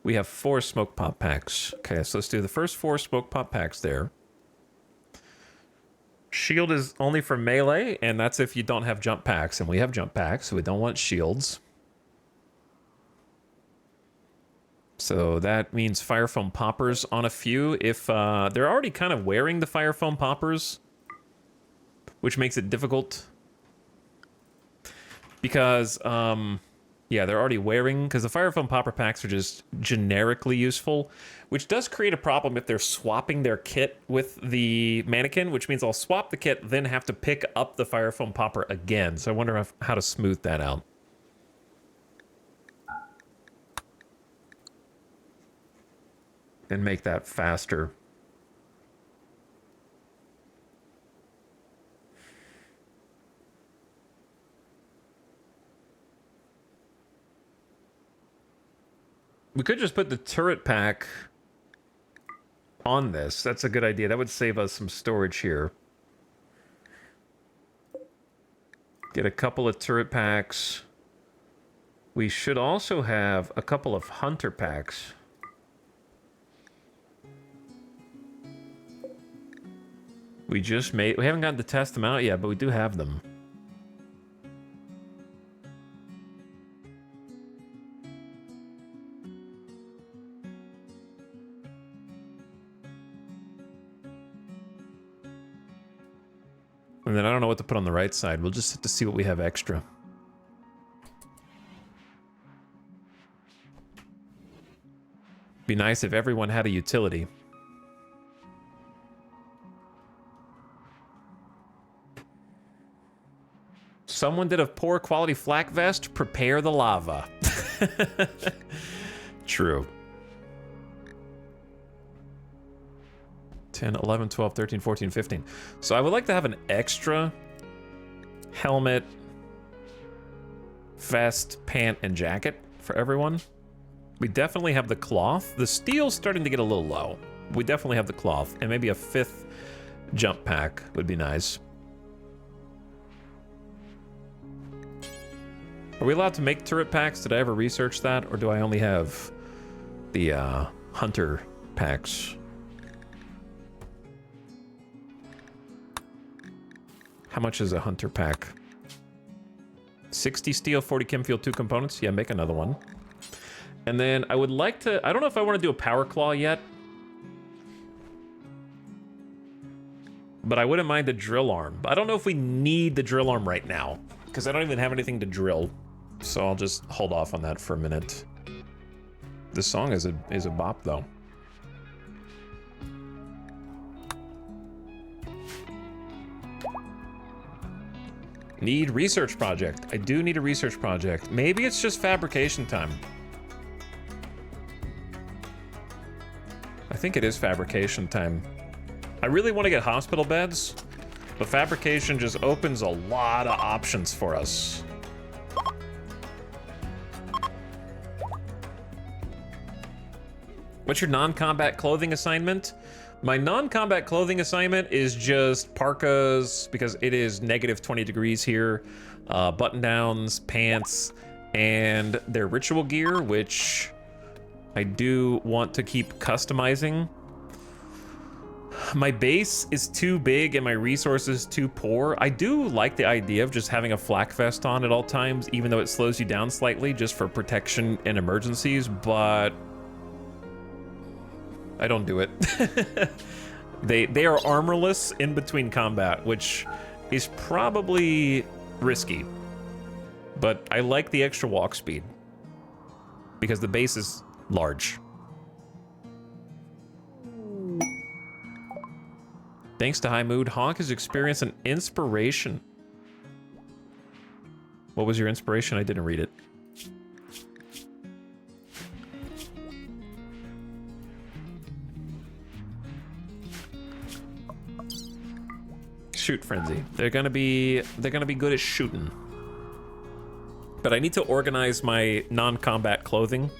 We have 4 smoke pop packs. Okay, so let's do the first 4 smoke pop packs there. Shield is only for melee, and that's if you don't have jump packs. And we have jump packs, so we don't want shields. So that means fire foam poppers on a few. If they're already kind of wearing the fire foam poppers, which makes it difficult. Because, yeah, they're already wearing, because the fire foam popper packs are just generically useful, which does create a problem if they're swapping their kit with the mannequin, which means I'll swap the kit, then have to pick up the fire foam popper again. So I wonder how to smooth that out. And make that faster. We could just put the turret pack on this. That's a good idea. That would save us some storage here. Get a couple of turret packs. We should also have a couple of hunter packs. We haven't gotten to test them out yet, but we do have them. And then I don't know what to put on the right side. We'll just have to see what we have extra. Be nice if everyone had a utility. Someone did a poor quality flak vest. Prepare the lava. True. 10, 11, 12, 13, 14, 15. So I would like to have an extra helmet, vest, pant, and jacket for everyone. We definitely have the cloth. The steel's starting to get a little low. We definitely have the cloth. And maybe a 5th jump pack would be nice. Are we allowed to make turret packs? Did I ever research that? Or do I only have the hunter packs? How much is a hunter pack? 60 steel, 40 chem fuel, 2 components. Yeah, make another one. And then I would like to... I don't know if I want to do a power claw yet. but I wouldn't mind the drill arm. But I don't know if we need the drill arm right now, because I don't even have anything to drill. So I'll just hold off on that for a minute. This song is a bop, though. Need research project. I do need a research project. Maybe it's just fabrication time. I think it is fabrication time. I really want to get hospital beds, but fabrication just opens a lot of options for us. What's your non-combat clothing assignment? My non-combat clothing assignment is just parkas, because it is negative 20 degrees here, button-downs, pants, and their ritual gear, which I do want to keep customizing. My base is too big and my resources too poor. I do like the idea of just having a flak vest on at all times, even though it slows you down slightly just for protection and emergencies, but I don't do it. They are armorless in between combat, which is probably risky. But I like the extra walk speed because the base is large. Thanks to High Mood, Honk has experienced an inspiration. What was your inspiration? I didn't read it. Shoot frenzy. They're gonna be good at shooting. But I need to organize my non-combat clothing.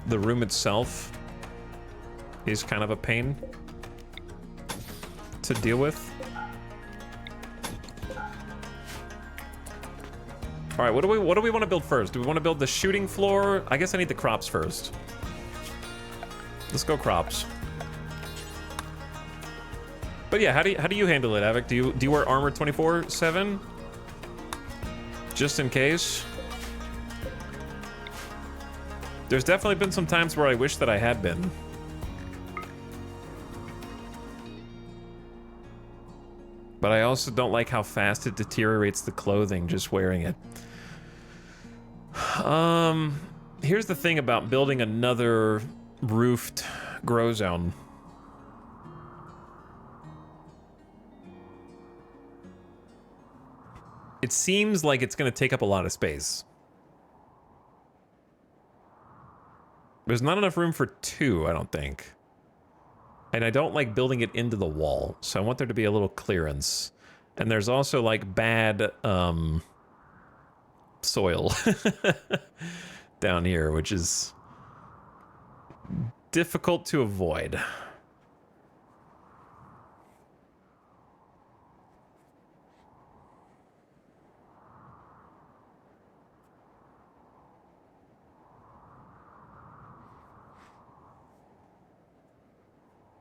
The room itself is kind of a pain to deal with. All right, what do we want to build first? Do we want to build the shooting floor? I guess I need the crops first. Let's go crops. But yeah, how do you handle it, Avic? Do you wear armor 24/7? Just in case. There's definitely been some times where I wish that I had been. But I also don't like how fast it deteriorates the clothing just wearing it. Here's the thing about building another roofed grow zone. It seems like it's going to take up a lot of space. There's not enough room for two, I don't think. And I don't like building it into the wall, so I want there to be a little clearance. And there's also like bad soil down here, which is difficult to avoid.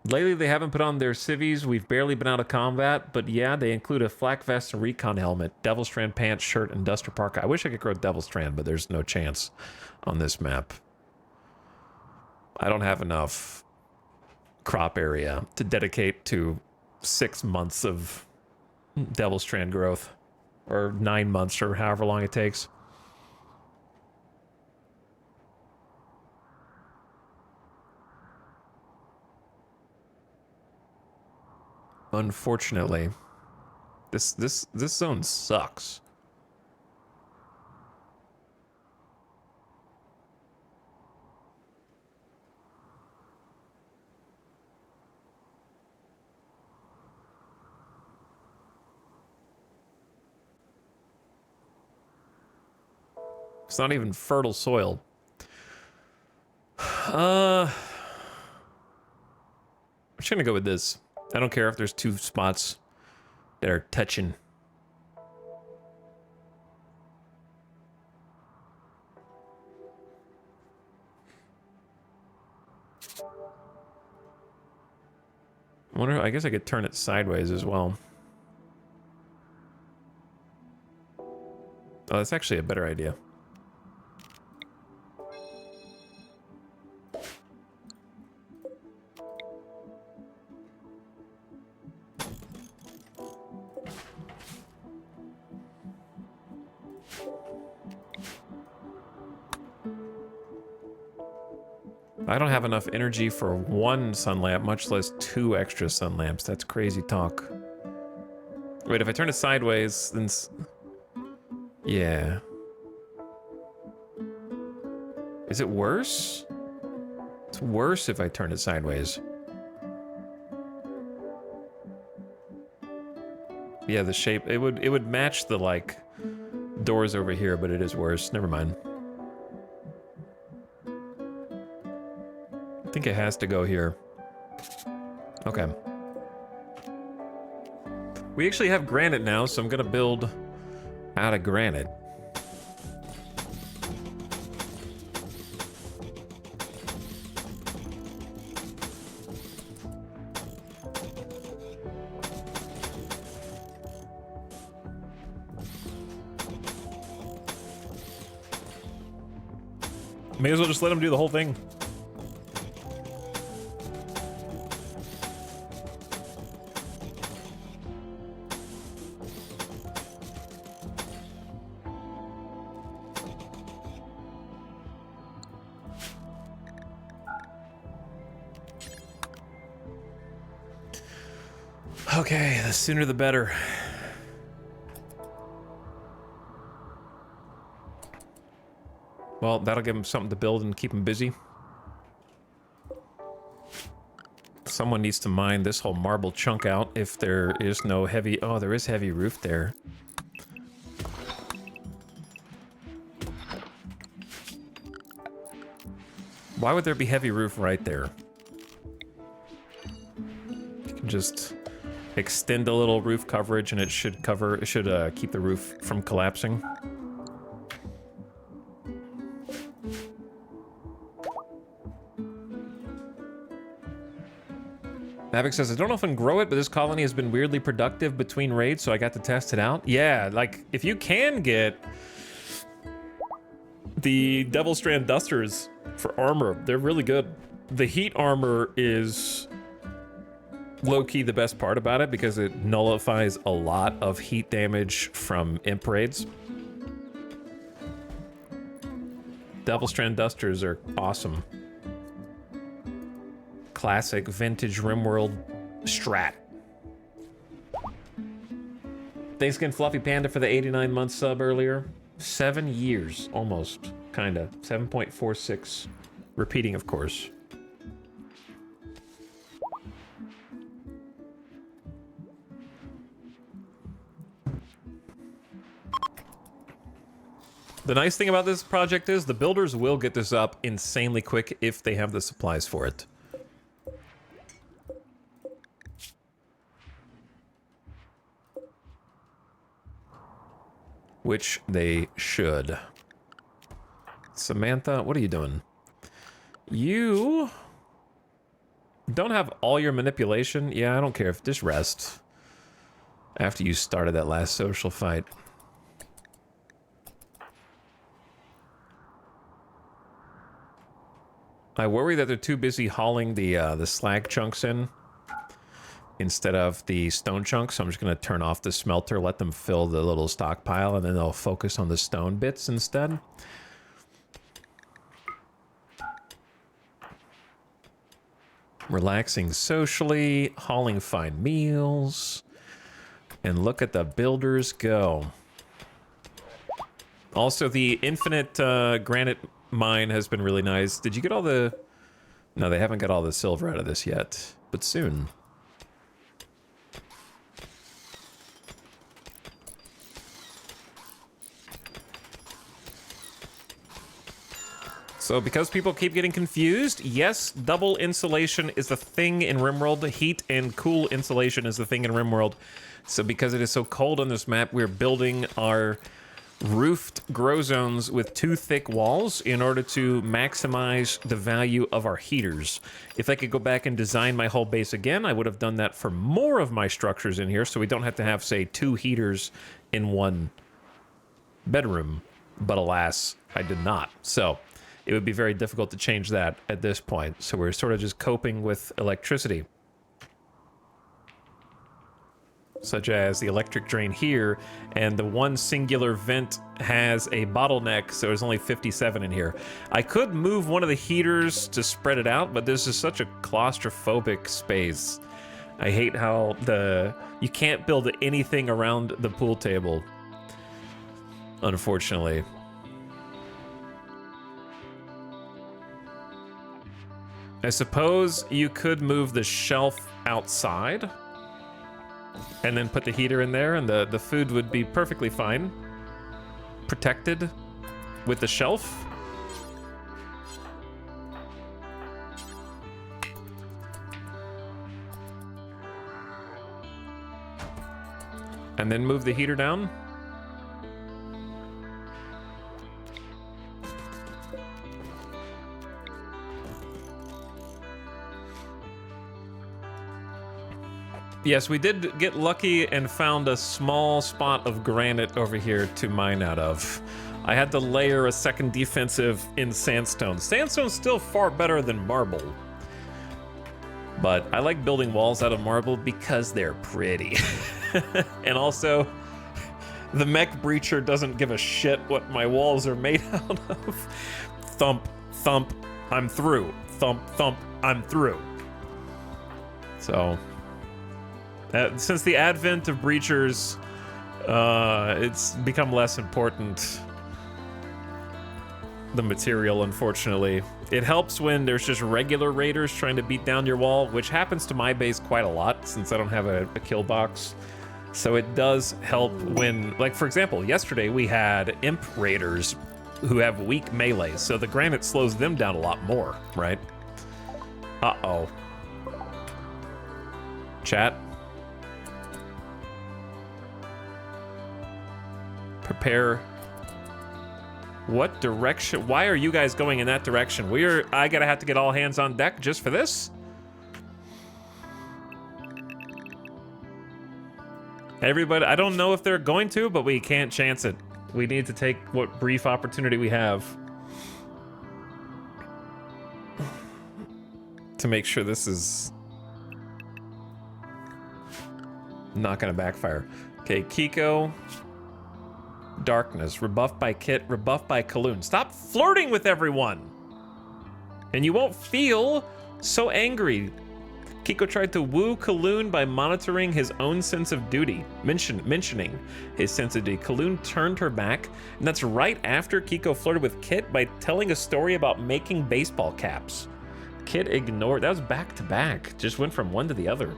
Lately, they haven't put on their civvies. We've barely been out of combat, but yeah, they include a flak vest and recon helmet, Devil Strand pants, shirt, and duster parka. I wish I could grow Devil Strand, but there's no chance on this map. I don't have enough crop area to dedicate to 6 months of Devil Strand growth, or 9 months, or however long it takes. Unfortunately, this zone sucks. It's not even fertile soil. I'm just gonna go with this. I don't care if there's 2 spots that are touching. I guess I could turn it sideways as well. Oh, that's actually a better idea. I don't have enough energy for one sun lamp, much less 2 extra sun lamps. That's crazy talk. Wait, if I turn it sideways, then... Yeah. Is it worse? It's worse if I turn it sideways. Yeah, the shape, it would match the, like, doors over here, but it is worse. Never mind. I think it has to go here. Okay. We actually have granite now, so I'm gonna build out of granite. May as well just let him do the whole thing. Okay, the sooner the better. Well, that'll give him something to build and keep him busy. Someone needs to mine this whole marble chunk out if there is no heavy... Oh, there is heavy roof there. Why would there be heavy roof right there? You can just extend a little roof coverage and it should cover... It should keep the roof from collapsing. Mavic says, I don't often grow it, but this colony has been weirdly productive between raids, so I got to test it out. Yeah, like, if you can get the Devil Strand Dusters for armor, they're really good. The heat armor is low-key the best part about it because it nullifies a lot of heat damage from imp raids. Devil Strand Dusters are awesome. Classic vintage RimWorld strat. Thanks again, Fluffy Panda, for the 89-month sub earlier. 7 years, almost, kinda. 7.46. Repeating, of course. The nice thing about this project is the builders will get this up insanely quick if they have the supplies for it. Which they should. Samantha, what are you doing? You don't have all your manipulation. Yeah, I don't care if just rest. After you started that last social fight. I worry that they're too busy hauling the slag chunks in instead of the stone chunks, so I'm just going to turn off the smelter, let them fill the little stockpile, and then they'll focus on the stone bits instead. Relaxing socially, hauling fine meals, and look at the builders go. Also, the infinite granite mine has been really nice. Did you get all the... No, they haven't got all the silver out of this yet, but soon. So because people keep getting confused, yes, double insulation is the thing in RimWorld. Heat and cool insulation is the thing in RimWorld. So because it is so cold on this map, we're building our roofed grow zones with 2 thick walls in order to maximize the value of our heaters. If I could go back and design my whole base again, I would have done that for more of my structures in here, so we don't have to have, say, 2 heaters in one bedroom. But alas, I did not. So it would be very difficult to change that at this point. So we're sort of just coping with electricity. such as the electric drain here, and the one singular vent has a bottleneck, so there's only 57 in here. I could move one of the heaters to spread it out, but this is such a claustrophobic space. I hate how you can't build anything around the pool table, unfortunately. I suppose you could move the shelf outside and then put the heater in there, and the food would be perfectly fine. Protected with the shelf. And then move the heater down. Yes, we did get lucky and found a small spot of granite over here to mine out of. I had to layer a second defensive in sandstone. Sandstone's still far better than marble. But I like building walls out of marble because they're pretty. And also, the mech breacher doesn't give a shit what my walls are made out of. Thump, thump, I'm through. Thump, thump, I'm through. So... since the advent of breachers, it's become less important, the material, unfortunately. It helps when there's just regular raiders trying to beat down your wall, which happens to my base quite a lot since I don't have a kill box. So it does help when, like for example, yesterday we had imp raiders who have weak melee, so the granite slows them down a lot more, right? Uh-oh. Chat. Prepare. What direction? Why are you guys going in that direction? I gotta have to get all hands on deck just for this? Everybody, I don't know if they're going to, but we can't chance it. We need to take what brief opportunity we have to make sure this is not gonna backfire. Okay, Kiko. Darkness, rebuffed by Kit, rebuffed by Kaloon. Stop flirting with everyone! And you won't feel so angry. Kiko tried to woo Kaloon by monitoring his own sense of duty, mentioning his sense of duty. Kaloon turned her back, and that's right after Kiko flirted with Kit by telling a story about making baseball caps. Kit ignored, that was back to back, just went from one to the other.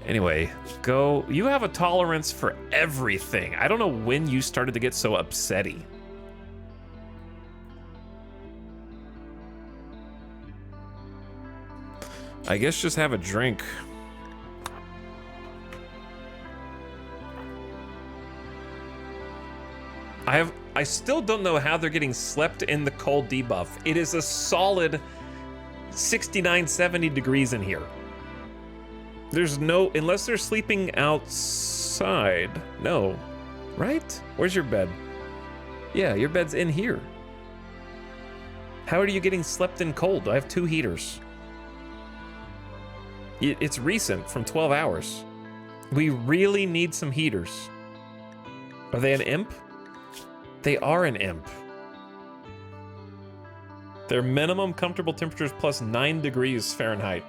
Anyway, go. You have a tolerance for everything. I don't know when you started to get so upsetty. I guess just have a drink. I still don't know how they're getting slept in the cold debuff. It is a solid 69, 70 degrees in here. There's no, unless they're sleeping outside. No, right? Where's your bed? Yeah, your bed's in here. How are you getting slept in cold? I have 2 heaters. It's recent, from 12 hours. We really need some heaters. Are they an imp? They are an imp. Their minimum comfortable temperature is plus 9 degrees Fahrenheit.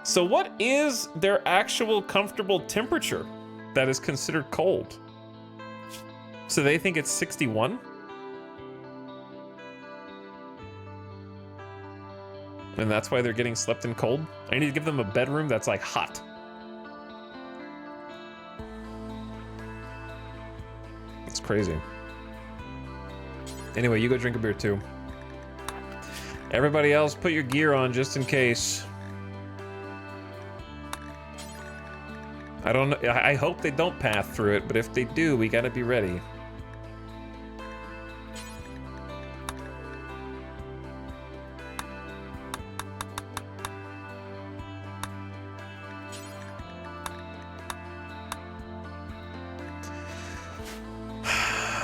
So what is their actual comfortable temperature that is considered cold? So they think it's 61? And that's why they're getting slept in cold? I need to give them a bedroom that's like hot. It's crazy. Anyway, you go drink a beer too. Everybody else, put your gear on just in case. I don't know. I hope they don't path through it, but if they do, we gotta be ready.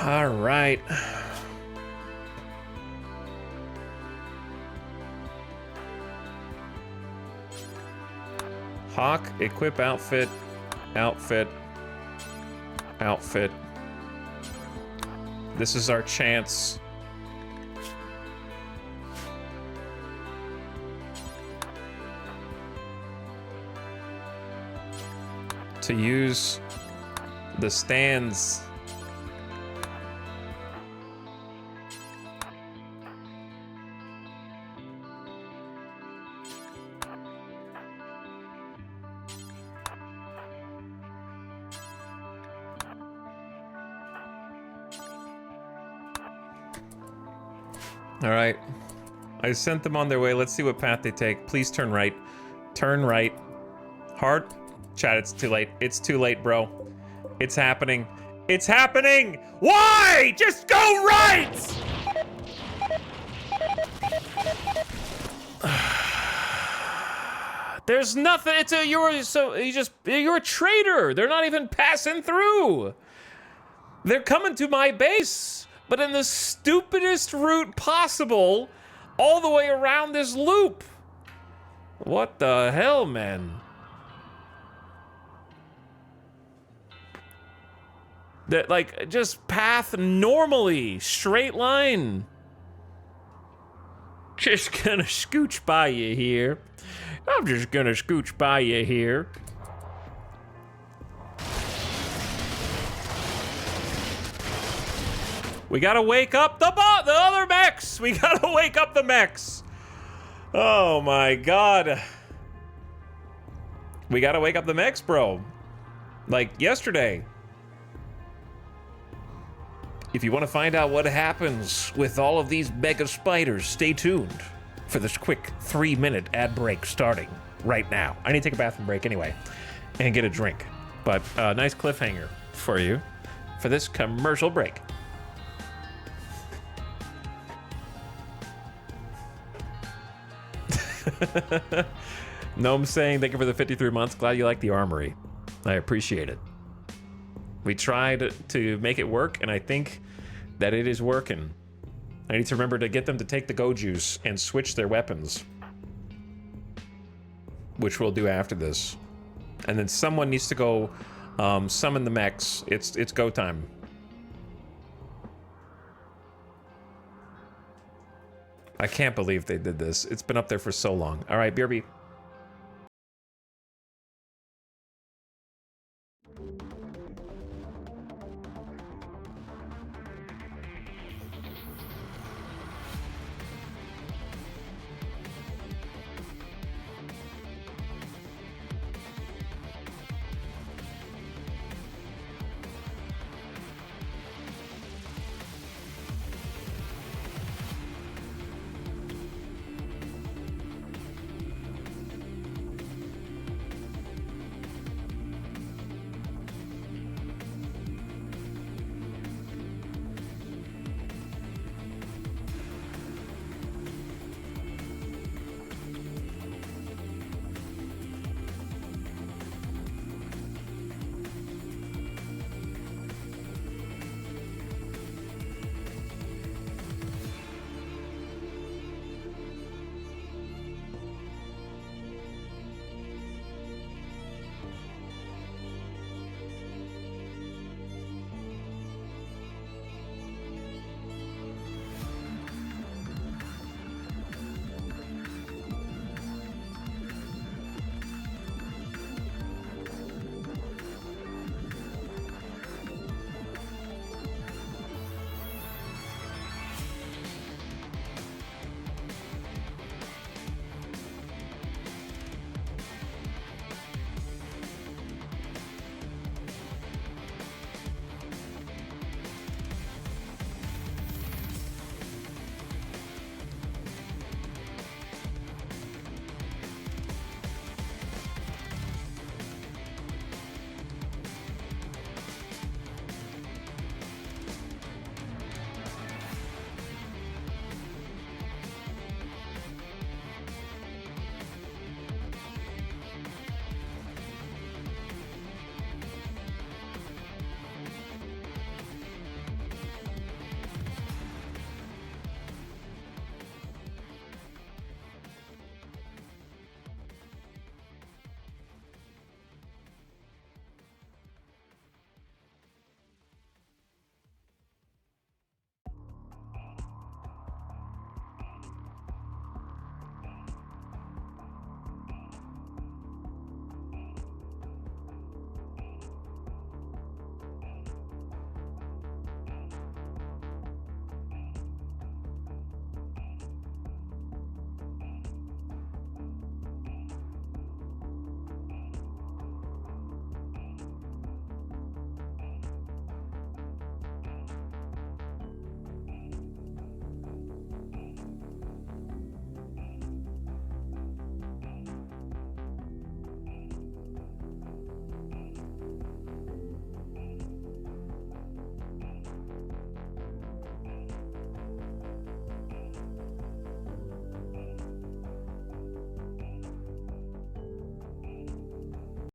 All right. Hawk, equip outfit, Outfit. Outfit. This is our chance. To use the stands. All right. I sent them on their way. Let's see what path they take. Please turn right. Turn right. Hard. Chat, it's too late. It's too late, bro. It's happening. It's happening! Why? Just go right! There's nothing. It's a you're a traitor. They're not even passing through. They're coming to my base, but in the stupidest route possible, all the way around this loop. What the hell, man? That, like, just path normally, straight line. Just gonna scooch by you here. I'm just gonna scooch by you here. We gotta wake up the other mechs. We gotta wake up the mechs. Oh my god. We gotta wake up the mechs, bro. Like yesterday. If you want to find out what happens with all of these mega spiders, stay tuned for this quick 3-minute ad break starting right now. I need to take a bathroom break anyway and get a drink. But nice cliffhanger for you for this commercial break. Gnome saying, thank you for the 53 months. Glad you like the armory. I appreciate it. We tried to make it work, and I think that it is working. I need to remember to get them to take the Gojus and switch their weapons, which we'll do after this. And then someone needs to go summon the mechs. It's go time. I can't believe they did this. It's been up there for so long. All right, BRB.